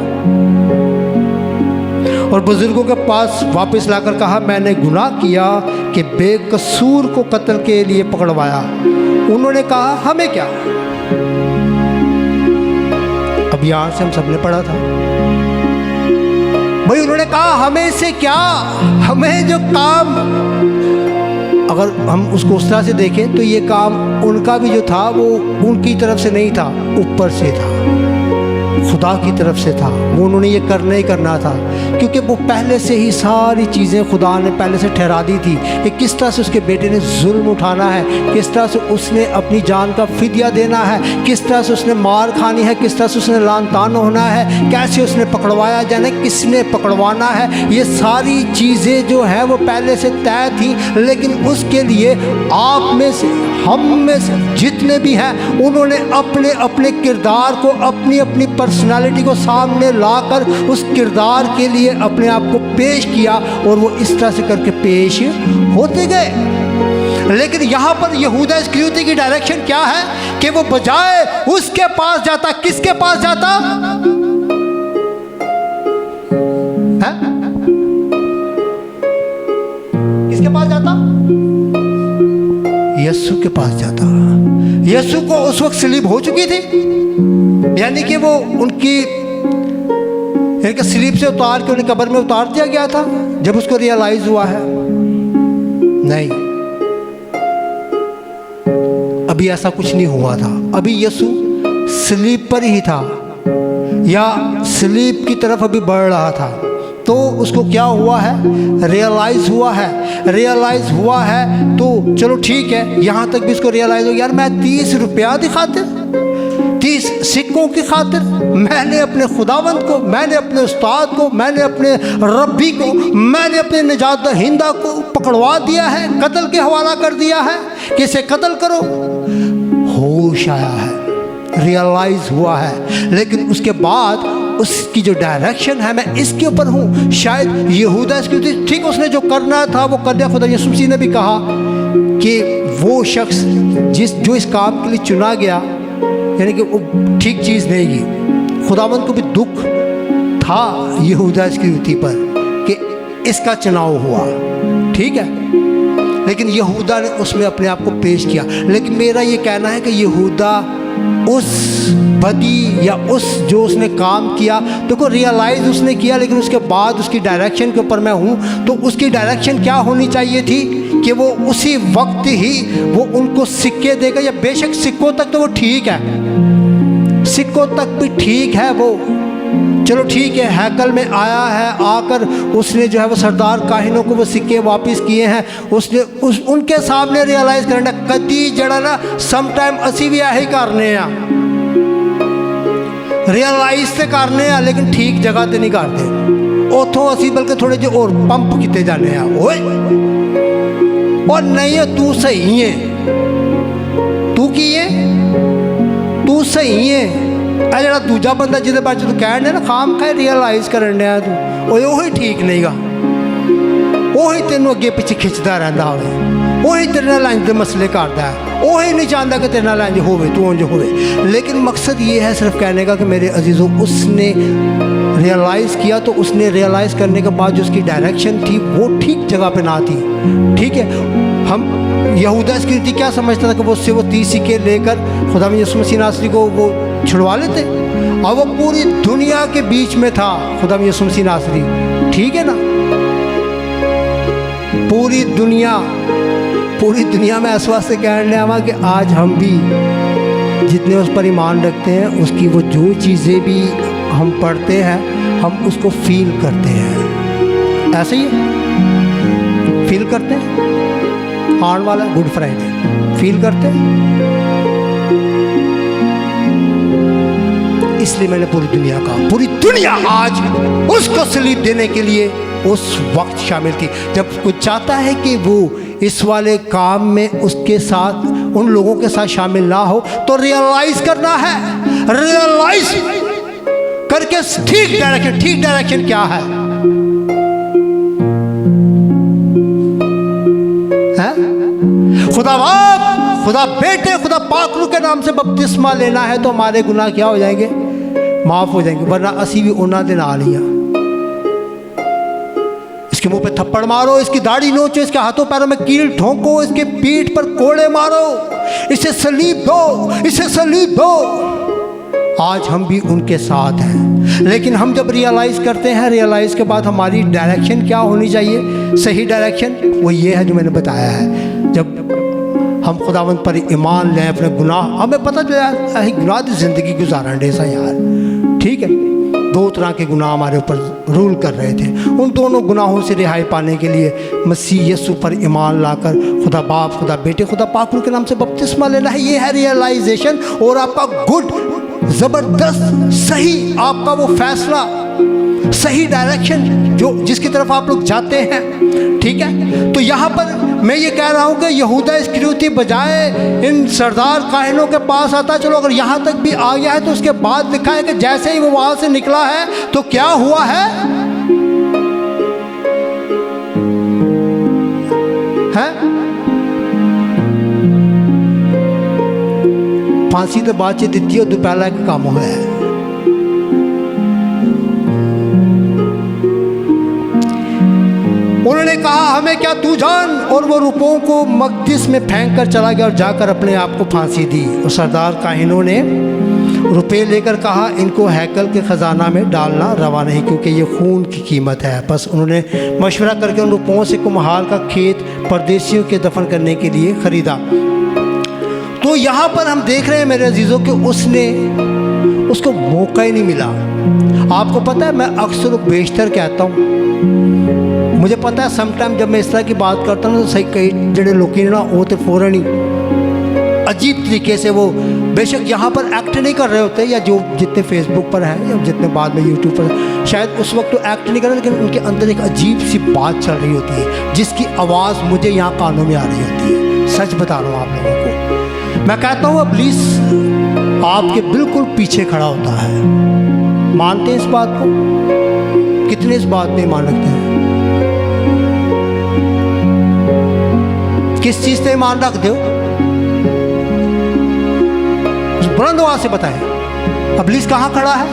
और बुजुर्गों के पास वापस लाकर कहा, मैंने गुनाह किया कि बेकसूर को कत्ल के लिए पकड़वाया। उन्होंने कहा, हमें क्या। अब यहां से हम सबने पढ़ा था भाई, उन्होंने कहा हमें से क्या, हमें जो काम, अगर हम उसको उस तरह से देखें तो ये काम उनका भी जो था वो उनकी तरफ से नहीं था, ऊपर से था, खुदा की तरफ से था। वो उन्होंने ये करना ही करना था, क्योंकि वो पहले से ही सारी चीज़ें खुदा ने पहले से ठहरा दी थी कि किस तरह से उसके बेटे ने जुल्म उठाना है, किस तरह से उसने अपनी जान का फिदिया देना है, किस तरह से उसने मार खानी है, किस तरह से उसने लान तान होना है, कैसे उसने पकड़वाया जाने, किसने पकड़वाना है। ये सारी चीज़ें जो हैं वो पहले से तय थी। लेकिन उसके लिए आप में से, हम में से जितने भी हैं, उन्होंने अपने अपने किरदार को, अपनी अपनी पर्सनालिटी को सामने लाकर उस किरदार के लिए अपने आप को पेश किया, और वो इस तरह से करके पेश होते गए। लेकिन यहाँ पर यहूदा इस्करियोती की डायरेक्शन क्या है कि वो बजाय उसके पास जाता, किसके पास जाता है, किसके पास जाता, यीशु के पास जाता। यीशु को उस वक्त सलीब हो चुकी थी, यानी कि वो उनकी स्लीप से उतार के उन्हें कब्र में उतार दिया गया था जब उसको रियलाइज हुआ है। नहीं, अभी ऐसा कुछ नहीं हुआ था। अभी यीशु स्लीप पर ही था, या स्लीप की तरफ अभी बढ़ रहा था। तो उसको क्या हुआ है, रियलाइज हुआ है। रियलाइज हुआ है तो चलो ठीक है, यहाँ तक भी इसको रियलाइज हो, यार मैं 30 रुपया दिखाते, 30 सिक्कों की खातिर मैंने अपने खुदावंद को, मैंने अपने उस्ताद को, मैंने अपने रब्बी को, मैंने अपने निजात दहिंदा को पकड़वा दिया है, कत्ल के हवाला कर दिया है कि इसे कत्ल करो। होश आया है, रियलाइज हुआ है। लेकिन उसके बाद उसकी जो डायरेक्शन है, मैं इसके ऊपर हूँ। शायद यहूदा इस्करियोती, ठीक उसने जो करना था वो कर दिया। खुदा यीशु मसीह ने भी कहा कि वो शख्स जो इस काम के लिए चुना गया, यानी कि वो ठीक चीज़ नहीं की। खुदावंद को भी दुख था यहूदा इस्करियोती पर कि इसका चुनाव हुआ, ठीक है, लेकिन यहूदा ने उसमें अपने आप को पेश किया। लेकिन मेरा ये कहना है कि यहूदा उस बदी या उस जो उसने काम किया, देखो रियलाइज़ उसने किया, लेकिन उसके बाद उसकी डायरेक्शन के ऊपर मैं हूँ। तो उसकी डायरेक्शन क्या होनी चाहिए थी कि वो उसी वक्त ही वो उनको सिक्के देगा, या बेशक सिक्कों तक तो वो ठीक है, सिक्कों तक भी ठीक है, वो चलो ठीक है, हैकल में आया है, आकर उसने जो है वो सरदार काहिनों को वो सिक्के वापस किए हैं। उसने उनके सामने रियलाइज करना कदी जड़ा ना सम टाइम असी भी यही करने आ, रियलाइज तो करने आ, लेकिन ठीक जगह तो नहीं करते। उतों असी बल्कि थोड़े जो और पंप किते जाने आ, ओए और नहीं है तू सही है, तू की है, तू सही है। आ जरा दूजा बंदा जिदे बारे तू कह ना खाम खा रियलाइज करन दिया तू, ओही ठीक नहीं गा, ओही तेनों अगे पिछे खिंचता रहता हो, ओही तेरे नाल इंज दे मसले करता है, ओही नहीं चाहता कि तेरे नाल इंज होवे, तू उंज होवे। लेकिन मकसद ये है सिर्फ कहने का कि मेरे अजीज़ों, उसने रियलाइज़ किया, तो उसने रियलाइज़ करने के बाद जो उसकी डायरेक्शन थी वो ठीक जगह पे ना थी, ठीक है। हम यहूदा इस्करियोती क्या समझता था कि वो उससे वो 30 सिक्के लेकर खुदा में यीशु मसीह नासरी को वो छुड़वा लेते। और वो पूरी दुनिया के बीच में था खुदा यीशु मसीह नासरी, ठीक है ना। पूरी दुनिया में इस वास्ते कहने आवा कि आज हम भी जितने उस पर ईमान रखते हैं, उसकी वो जो चीज़ें भी हम पढ़ते हैं, हम उसको फील करते हैं। ऐसे ही फील करते हैं। आने वाला गुड फ्राइडे फील करते हैं। इसलिए मैंने पूरी दुनिया आज उसको सलीब देने के लिए उस वक्त शामिल थी। जब कुछ चाहता है कि वो इस वाले काम में उसके साथ, उन लोगों के साथ शामिल ना हो, तो रियलाइज करना है। रियलाइज करके ठीक डायरेक्शन क्या है? खुदा बाप, खुदा बेटे, खुदा पाक रूह के नाम से बपतिस्मा लेना है तो हमारे गुनाह क्या हो जाएंगे? माफ हो जाएंगे। वरना असी भी उन्ना दिन आ लिया। इसके मुंह पे थप्पड़ मारो, इसकी दाढ़ी नोचो, इसके हाथों पैरों में कील ठोंको, इसके पीठ पर कोड़े मारो, इसे सलीब दो। आज हम भी उनके साथ हैं। लेकिन हम जब रियलाइज करते हैं, रियलाइज के बाद हमारी डायरेक्शन क्या होनी चाहिए? सही डायरेक्शन वो ये है जो मैंने बताया है। जब हम खुदावंद पर ईमान लें, अपने गुनाह, हमें पता जो है गुनाह की ज़िंदगी गुजारन डे सा यार, ठीक है। 2 तरह के गुनाह हमारे ऊपर रूल कर रहे थे। उन दोनों गुनाहों से रिहाई पाने के लिए मसीह यीशु पर ईमान लाकर खुदा बाप, खुदा बेटे, खुदा पाक रूह के नाम से बपतिस्मा लेना है। ये है रियलाइजेशन। और आपका गुड, ज़बरदस्त, सही आपका वो फैसला, सही डायरेक्शन जो जिसकी तरफ आप लोग जाते हैं, ठीक है। तो यहाँ पर मैं ये कह रहा हूँ कि यहूदा इस्करियोती बजाय इन सरदार काहिनों के पास आता। चलो अगर यहाँ तक भी आ गया है तो उसके बाद लिखा है कि जैसे ही वो वहाँ से निकला है तो क्या हुआ है? फांसी तो बातचीत इतनी और दोपहर का काम हुआ है। उन्होंने कहा हमें क्या तू जान, और वो रुपयों को मकदिस में फेंक कर चला गया और जाकर अपने आप को फांसी दी। और सरदार काहिनों ने रुपये लेकर कहा इनको हैकल के ख़जाना में डालना रवा नहीं, क्योंकि ये खून की कीमत है। बस उन्होंने मशवरा करके उन रुपयों से कुम्हार का खेत परदेशियों के दफन करने के लिए ख़रीदा। तो यहाँ पर हम देख रहे हैं मेरे अजीज़ों कि उसको मौका ही नहीं मिला। आपको पता है, मैं अक्सर बेशतर कहता हूँ, मुझे पता है समटाइम जब मैं इस तरह की बात करता हूँ तो सही कई जड़े लोग ना वो तो फ़ौरन ही अजीब तरीके से वो बेशक यहाँ पर एक्ट नहीं कर रहे होते, या जो जितने फेसबुक पर हैं या जितने बाद में यूट्यूब पर, शायद उस वक्त तो एक्ट नहीं कर रहे, लेकिन उनके अंदर एक अजीब सी बात चल रही होती है जिसकी आवाज़ मुझे यहाँ कानों में आ रही होती है। सच बता रहा हूँ आप लोगों को। मैं कहता हूँ इब्लीस आपके बिल्कुल पीछे खड़ा होता है। मानते हैं इस बात को? कितने इस बात में ईमान रखते हैं? किस चीज़ से ईमान रखते हो? बुलंद आवाज से बताएं। इब्लीस कहाँ खड़ा है?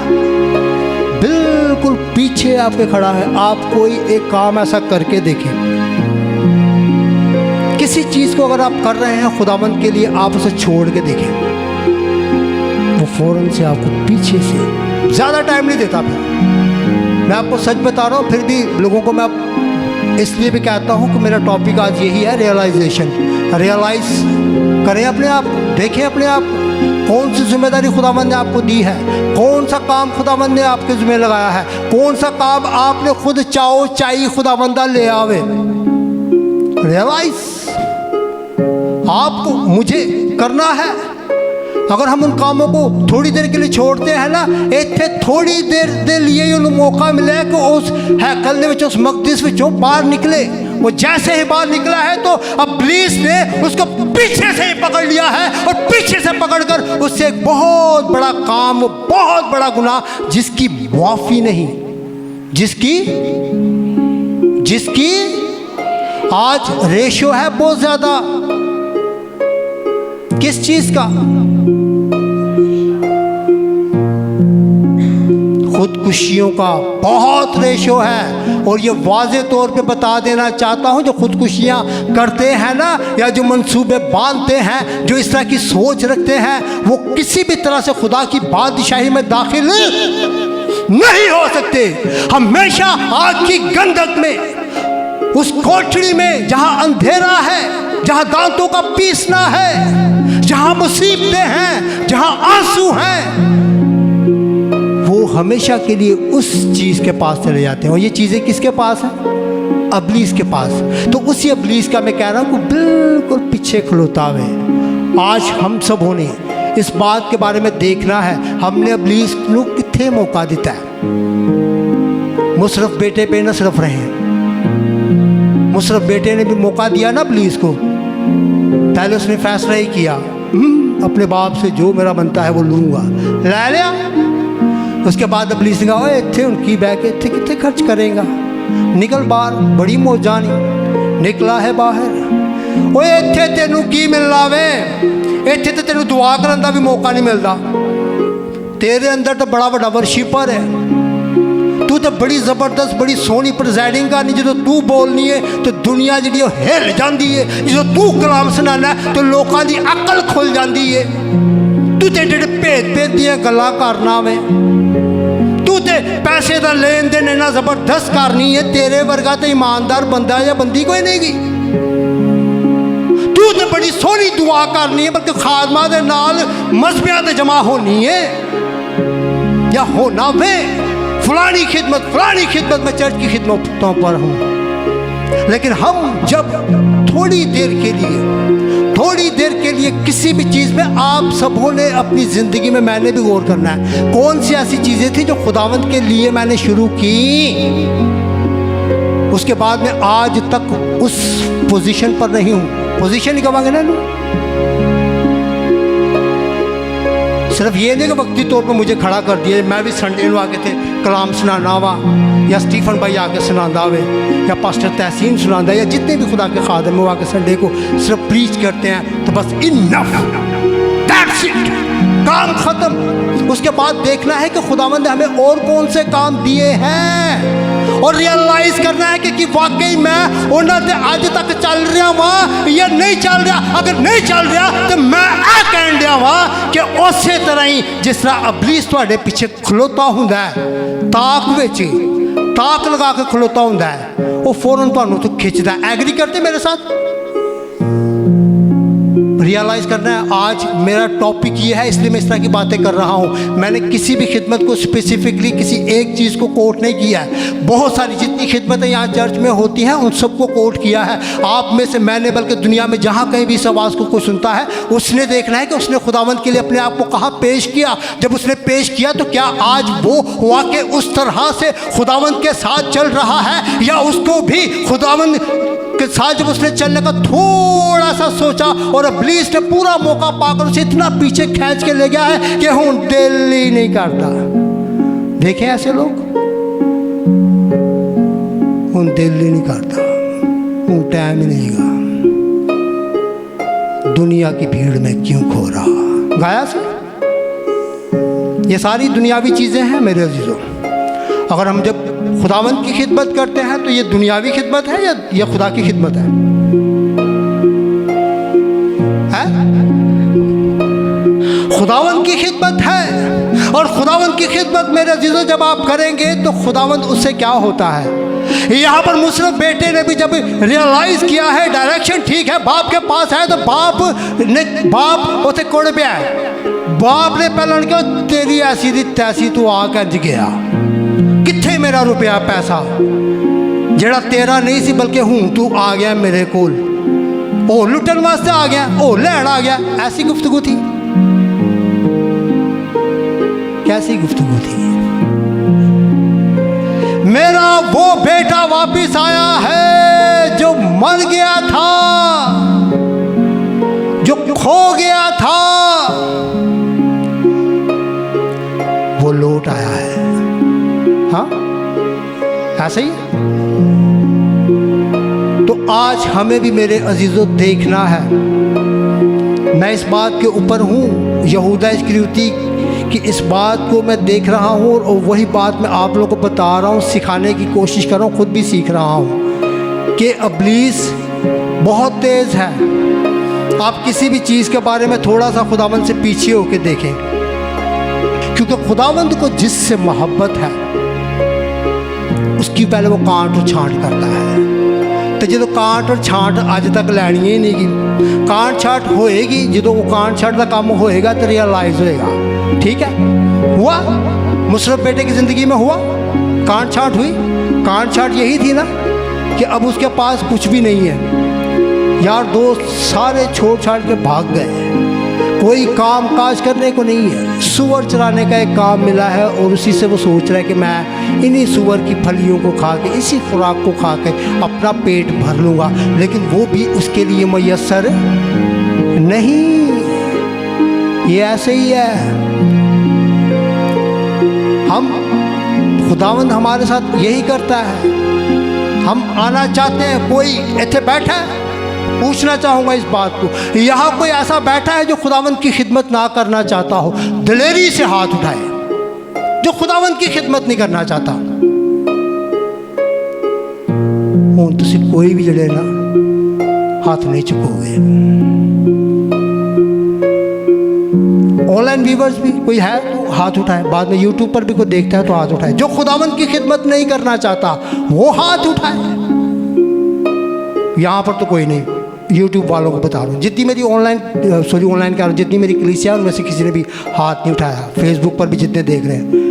बिल्कुल पीछे आपके खड़ा है। आप कोई एक काम ऐसा करके देखें, किसी चीज़ को अगर आप कर रहे हैं खुदावंद के लिए, आप उसे छोड़ के देखें, वो फौरन से आपको पीछे से, ज़्यादा टाइम नहीं देता। फिर मैं आपको सच बता रहा हूँ, फिर भी लोगों को मैं इसलिए भी कहता हूँ कि मेरा टॉपिक आज यही है, रियलाइजेशन। रियलाइज करें अपने आप, देखें अपने आप, कौन सी जिम्मेदारी खुदावंद ने आपको दी है, कौन सा काम खुदावंद ने आपके जिम्मे लगाया है, कौन सा काम आपने खुद चाहो चाहिए खुदावंदा ले आवे। रियलाइज आपको मुझे करना है। अगर हम उन कामों को थोड़ी देर के लिए छोड़ते हैं ना, इतने थोड़ी देर के लिए उन्हें मौका मिले कि उस हैकल ने उस मकदिस विचों बाहर निकले। वो जैसे ही बाहर निकला है तो इब्लीस ने उसको पीछे से ही पकड़ लिया है, और पीछे से पकड़कर उससे एक बहुत बड़ा काम, बहुत बड़ा गुनाह जिसकी माफी नहीं, जिसकी आज रेशियो है बहुत ज्यादा। किस चीज का? खुदकुशियों का बहुत रेशो है। और ये वाज़े तौर पे बता देना चाहता हूँ, जो खुदकुशियाँ करते हैं ना, या जो मंसूबे बांधते हैं, जो इस तरह की सोच रखते हैं, वो किसी भी तरह से खुदा की बादशाही में दाखिल नहीं हो सकते। हमेशा आग की गंधक में, उस कोठरी में जहाँ अंधेरा है, जहाँ दांतों का पीसना है, जहाँ मुसीबतें हैं, जहाँ आंसू हैं, वो हमेशा के लिए उस चीज़ के पास चले जाते हैं। और ये चीज़ें किसके पास हैं? अबलीस के पास। तो उसी अबलीस का मैं कह रहा हूँ कि बिल्कुल पीछे खलोता हुए आज हम सब होने इस बात के बारे में देखना है, हमने अबलीस को कितने मौका दिता है। मुशर्रफ बेटे पे न सिर्फ रहे, मुशर्रफ बेटे ने भी मौका दिया ना अबलीस को। पहले उसने फैसला ही किया, अपने बाप से जो मेरा बनता है वो लूँगा, ले लिया। उसके बाद अबलीस ने कहा, इतने उनकी बैग इतने कितने खर्च करेगा, निकल बाहर। बड़ी मौजानी निकला है बाहर। ओए इतने तेनू की मिलना वे, इतने तो तेनू दुआ करने का भी मौका नहीं मिलता। तेरे अंदर तो बड़ा बड़ा वर्शिपर है, तू तो बड़ी ज़बरदस्त बड़ी सोहनी प्रेजाइडिंग करनी, जो तू बोलनी है तो दुनिया जी हिल जाती है। जो तू कलाम सुनाना तो लोगों की अकल खुल जाती है। तू तो एडे भेद भेद दियाँ गल्लां करना वे, तू तो पैसे का लेन देन इन्ना जबरदस्त करनी है। तेरे वर्गा तो ईमानदार बंदा या बंदी कोई नहीं गी। तू तो बड़ी सोहनी दुआ करनी है, बल्कि खादमा दे नाल मजहबियां ते जमा होनी है या होना वे। फलानी खिदमत में चर्च की खिदमतों पर हूँ। लेकिन हम जब थोड़ी देर के लिए किसी भी चीज़ में, आप सबों ने अपनी ज़िंदगी में, मैंने भी गौर करना है, कौन सी ऐसी चीज़ें थी जो खुदावंद के लिए मैंने शुरू की, उसके बाद में आज तक उस पोजीशन पर नहीं हूँ। पोजीशन ही कमांगे ना लोग, सिर्फ ये नहीं कि वक्ती तौर पर मुझे खड़ा कर दिया। मैं भी संडे में आके थे कलाम सुनाना वा, या स्टीफन भाई आके सुनांदा वे, या पास्टर तहसीन सुनांदा, या जितने भी खुदा के खादम वो आके संडे को सिर्फ प्रीच करते हैं, तो बस इनफ, दैट्स इट, काम खत्म। उसके बाद देखना है कि खुदावंद ने हमें और कौन से काम दिए हैं, और रियलाइज करना है कि वाकई मैं उन्होंने आज तक चल रहा वहाँ या नहीं चल रहा। अगर नहीं चल रहा तो मैं आ कह दिया वहाँ कि उस तरह ही जिस तरह अबलीस तुहाडे पीछे खलोता हुंदा है, ताक विच ताक लगा के खलोता हुंदा है, वो फौरन तुहानू तो खिंचदा है। एग्री करते मेरे साथ? रियलाइज़ करना है। आज मेरा टॉपिक ये है, इसलिए मैं इस तरह की बातें कर रहा हूँ। मैंने किसी भी खिदमत को स्पेसिफिकली किसी एक चीज़ को कोट नहीं किया है। बहुत सारी जितनी खिदमतें यहाँ चर्च में होती हैं उन सबको कोट किया है। आप में से मैंने, बल्कि दुनिया में जहाँ कहीं भी इस आवाज़ को कोई सुनता है, उसने देखना है कि उसने खुदावंद के लिए अपने आप को कहाँ पेश किया। जब उसने पेश किया तो क्या आज वो वाकई उस तरह से खुदावंद के साथ चल रहा है, या उसको भी खुदावंद के साथ जब उसने चलने का थोड़ा सा सोचा और अबलीस ने पूरा मौका पाकर उसे इतना पीछे खींच के ले गया है कि हूँ दिल ही नहीं करता। देखें ऐसे लोग, हूँ दिल ही नहीं करता, हूँ टाइम ही नहीं गा, दुनिया की भीड़ में क्यों खो रहा। गाया से ये सारी दुनियावी चीज़ें हैं मेरे अजीजों। अगर हम जब खुदावंद की खिदमत करते हैं तो ये दुनियावी खिदमत है या खुदा की खिदमत है? खुदावंद की खिदमत है। और खुदावंद की खिदमत मेरे अजीजों जब आप करेंगे तो खुदावंद उससे क्या होता है। यहाँ पर मुशर्रफ बेटे ने भी जब रियलाइज किया है डायरेक्शन ठीक है, बाप के पास है, तो बाप उसे कोड़ पे है। बाप ने पहले कहा तेरी ऐसी दी तैसी तू आ कज गया, किथे मेरा रुपया पैसा जेड़ा तेरा नहीं सी बल्कि हूँ तू आ गया मेरे कोल, ओ लुटन वास्ते आ गया, ओ लैन आ गया। ऐसी गुफ्तगू थी, कैसी गुफ्तगू थी। मेरा वो बेटा वापिस आया है जो मर गया था, जो खो गया था, वो लौट आया है। हाँ ऐसा ही। तो आज हमें भी मेरे अजीजों देखना है। मैं इस बात के ऊपर हूँ, यहूदा इस्करियोती कि इस बात को मैं देख रहा हूँ और वही बात मैं आप लोगों को बता रहा हूँ, सिखाने की कोशिश कर रहा हूँ, खुद भी सीख रहा हूँ कि इब्लीस बहुत तेज़ है। आप किसी भी चीज़ के बारे में थोड़ा सा खुदावंद से पीछे होकर देखें, क्योंकि खुदावंद को जिससे मोहब्बत है उसकी पहले वो कांट और छांट करता है। तो जो कांट और छांट अज तक लैनी ही नहीं गी, कांट छांट होएगी जो वो कांट छांट का काम होएगा तो रियलाइज होएगा। ठीक है, हुआ मुशर्रफ बेटे की ज़िंदगी में हुआ, कांट छांट हुई। कांट छांट यही थी ना कि अब उसके पास कुछ भी नहीं है, यार दोस्त सारे छोड़ छाड़ के भाग गए, कोई काम काज करने को नहीं है, सुअर चराने का एक काम मिला है और उसी से वो सोच रहा है कि मैं इन्हीं सुअर की फलियों को खा के, इसी खुराक को खा के अपना पेट भर लूँगा, लेकिन वो भी उसके लिए मैसर नहीं। ये ऐसे ही है, हम खुदावंद हमारे साथ यही करता है। हम आना चाहते हैं, कोई इत्थे बैठा है, पूछना चाहूँगा इस बात को, यहाँ कोई ऐसा बैठा है जो खुदावंद की खिदमत ना करना चाहता हो? दिलेरी से हाथ उठाए जो खुदावंद की खिदमत नहीं करना चाहता। हूँ तुसी कोई भी जड़े ना हाथ नहीं चुकोगे। ऑनलाइन व्यूवर्स भी कोई है तो हाथ उठाए, बाद में यूट्यूब पर भी कोई देखता है तो हाथ उठाए। जो खुदावंद की खिदमत नहीं करना चाहता वो हाथ उठाए। यहाँ पर तो कोई नहीं, यूट्यूब वालों को बता रहा हूँ, जितनी मेरी ऑनलाइन कह रहा हूँ, जितनी मेरी कलीसिया है उनमें से किसी ने भी हाथ नहीं उठाया। फेसबुक पर भी जितने देख रहे हैं,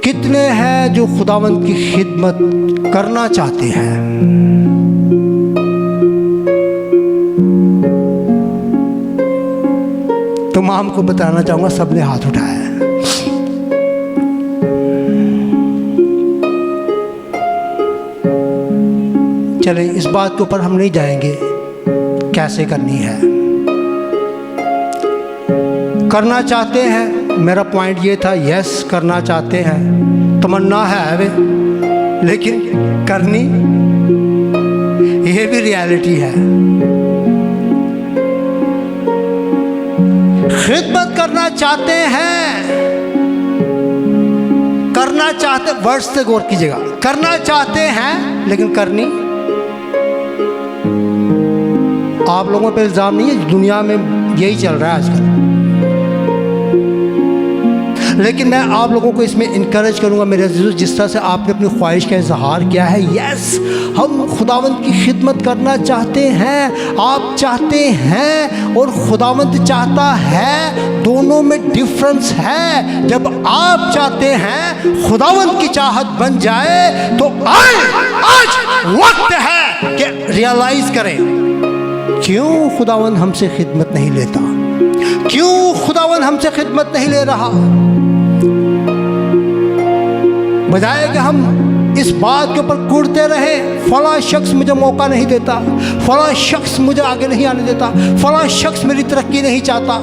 कितने हैं जो खुदावंद की खिदमत करना चाहते हैं? तो मैं हमको बताना चाहूँगा, सबने हाथ उठाया है। चले इस बात के ऊपर हम नहीं जाएंगे कैसे करनी है। करना चाहते हैं, मेरा पॉइंट ये था, यस करना चाहते हैं, तमन्ना है वे, लेकिन करनी ये भी रियलिटी है। खिदमत करना चाहते हैं, करना चाहते, वर्ड्स से गौर कीजिएगा, करना चाहते हैं लेकिन करनी। आप लोगों पे इल्ज़ाम नहीं है, दुनिया में यही चल रहा है आजकल, लेकिन मैं आप लोगों को इसमें इनकरेज करूंगा मेरे अज़ीज़ों, जिस तरह से आपने अपनी ख्वाहिश का इजहार किया है। यस, हम खुदावंद की खिदमत करना चाहते हैं, आप चाहते हैं और खुदावंद चाहता है, दोनों में डिफरेंस है। जब आप चाहते हैं खुदावंद की चाहत बन जाए तो आज वक्त है कि रियलाइज करें, क्यों खुदावंद हमसे खिदमत नहीं लेता, क्यों खुदावंद हमसे खिदमत नहीं ले रहा। बजाय कि हम इस बात के ऊपर कूदते रहे, फला शख्स मुझे मौका नहीं देता, फला शख्स मुझे आगे नहीं आने देता, फला शख्स मेरी तरक्की नहीं चाहता।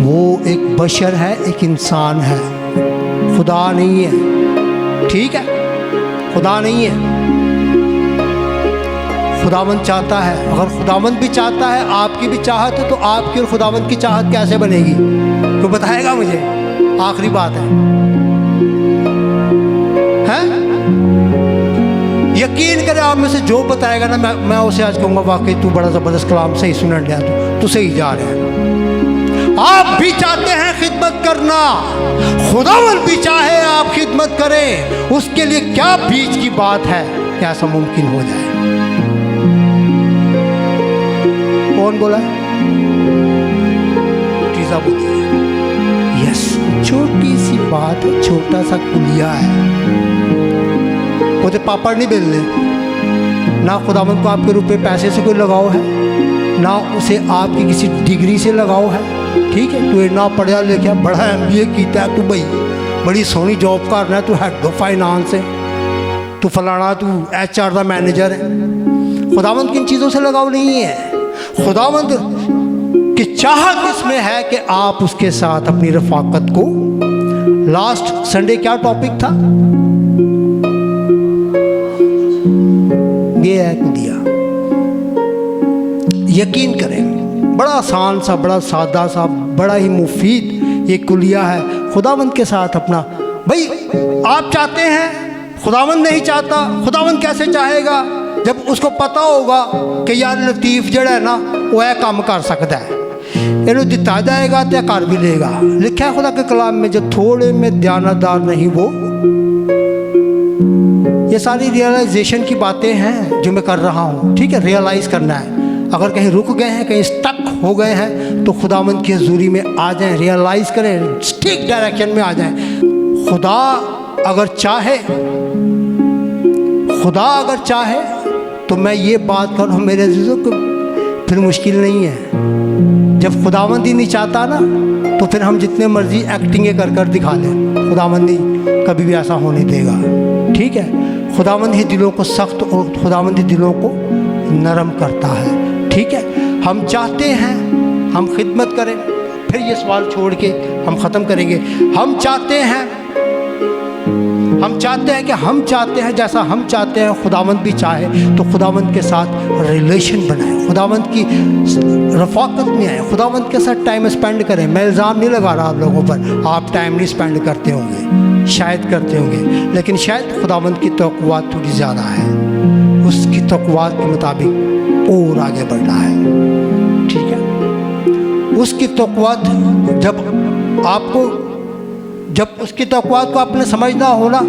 वो एक बशर है, एक इंसान है, खुदा नहीं है। ठीक है, खुदा नहीं है। खुदावंद चाहता है, अगर खुदावंद भी चाहता है, आपकी भी चाहत है, तो आपकी और खुदावंद की चाहत कैसे बनेगी? तो बताएगा मुझे, आखिरी बात है। यकीन करें, आप में से जो बताएगा ना, मैं उसे आज कहूँगा वाकई तू बड़ा ज़बरदस्त कलाम सही सुन लिया, तू सही जा रहा है। आप भी चाहते हैं खिदमत करना, खुदावंद भी चाहे आप खिदमत करें, उसके लिए क्या बीच की बात है, क्या ऐसा मुमकिन हो जाए? कौन बोला? टीजा बोली है। यस, छोटी सी बात है, छोटा सा कुलिया है, वो तो पापड़ नहीं बेलने। ना खुदावंद को आपके रुपए पैसे से कोई लगाव है, ना उसे आपकी किसी डिग्री से लगाव है। ठीक है, तू इतना पढ़ा लिखा, बड़ा MBA किया है, तू भाई बड़ी सोहनी जॉब कर रहा है, तू हेड ऑफ फाइनेंस है, तू फलाना, तू HR का मैनेजर है। खुदावंद की इन चीज़ों से लगाव नहीं है। खुदावंद की चाहत इसमें है कि आप उसके साथ अपनी रफाकत को, लास्ट संडे क्या टॉपिक था? ये है दिया। यकीन करें, बड़ा आसान सा, बड़ा सादा सा, बड़ा ही मुफीद ये कुलिया है खुदावंद के साथ अपना। भाई आप चाहते हैं, खुदावंद नहीं चाहता। खुदावंद कैसे चाहेगा जब उसको पता होगा कि यार लतीफ़ जड़ा है ना वो है काम कर सकता है, इन्हों दिता जाएगा तो कर भी लेगा। लिखा है खुदा के कलाम में, जो थोड़े में दयानतदार नहीं वो। ये सारी रियलाइजेशन की बातें हैं जो मैं कर रहा हूँ, ठीक है। रियलाइज़ करना है। अगर कहीं रुक गए हैं, कहीं स्टक हो गए हैं, तो खुदावंद की हज़ूरी में आ जाएं, रियलाइज़ करें, ठीक डायरेक्शन में आ जाएं। खुदा अगर चाहे, खुदा अगर चाहे तो मैं ये बात करूँ मेरे अज़ीज़ों को, फिर मुश्किल नहीं है। जब खुदावंद ही नहीं चाहता ना, तो फिर हम जितने मर्जी एक्टिंगें कर कर दिखा लें, खुदावंद ही कभी भी ऐसा होने देगा, ठीक है। खुदावंद ही दिलों को सख्त और खुदावंद ही दिलों को नरम करता है, ठीक है। हम चाहते हैं हम खिदमत करें। फिर ये सवाल छोड़ के हम ख़त्म करेंगे। हम चाहते हैं कि हम चाहते हैं जैसा हम चाहते हैं खुदावंद भी चाहे, तो खुदावंद के साथ रिलेशन बनाएं, खुदावंद की रफ़ाकत में आए, खुदावंद के साथ टाइम स्पेंड करें। मैं इल्ज़ाम नहीं लगा रहा आप लोगों पर, आप टाइम नहीं स्पेंड करते होंगे, शायद करते होंगे, लेकिन शायद खुदावंद की तवक्कुआत थोड़ी ज़्यादा है, उसकी तवक्कुआत के मुताबिक और आगे बढ़ना है, ठीक है। उसकी तवक्कुआत जब उसकी तवक्कुआत को आपने समझना हो ना,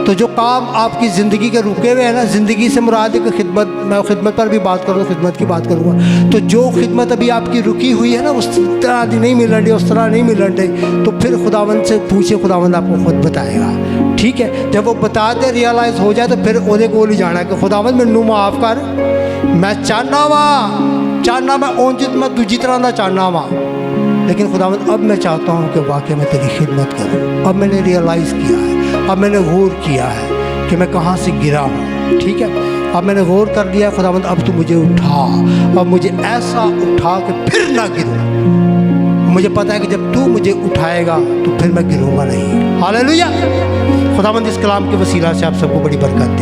तो जो काम आपकी ज़िंदगी के रुके हुए हैं ना, ज़िंदगी से मुराद है कि खिदमत, मैं खिदमत पर भी बात करूँगा, खिदमत की बात करूँगा, तो जो खिदमत अभी आपकी रुकी हुई है ना, उस तरह नहीं मिल रही, उस तरह नहीं मिल रही, तो फिर खुदावंद से पूछे, खुदावंद आपको खुद बताएगा, ठीक है। जब वो बता दे, रियलाइज़ हो जाए, तो फिर ओदे कोल ही जाना कि खुदावंद मैनू माफ़ कर, मैं चाहना मैं उन जित मैं दूजी तरह का चाहना वा, लेकिन खुदावंद अब मैं चाहता हूँ कि वाकई मैं तेरी खिदमत करूँ। अब मैंने रियलाइज़ किया है, अब मैंने गौर किया है कि मैं कहाँ से गिरा हूँ, ठीक है। अब मैंने गौर कर लिया, खुदावंद अब तू मुझे उठा, अब मुझे ऐसा उठा कि फिर ना गिरूँ। मुझे पता है कि जब तू मुझे उठाएगा तो फिर मैं गिरूँगा नहीं। हालेलुया। खुदावंद इस कलाम के वसीला से आप सबको बड़ी बरकत दे।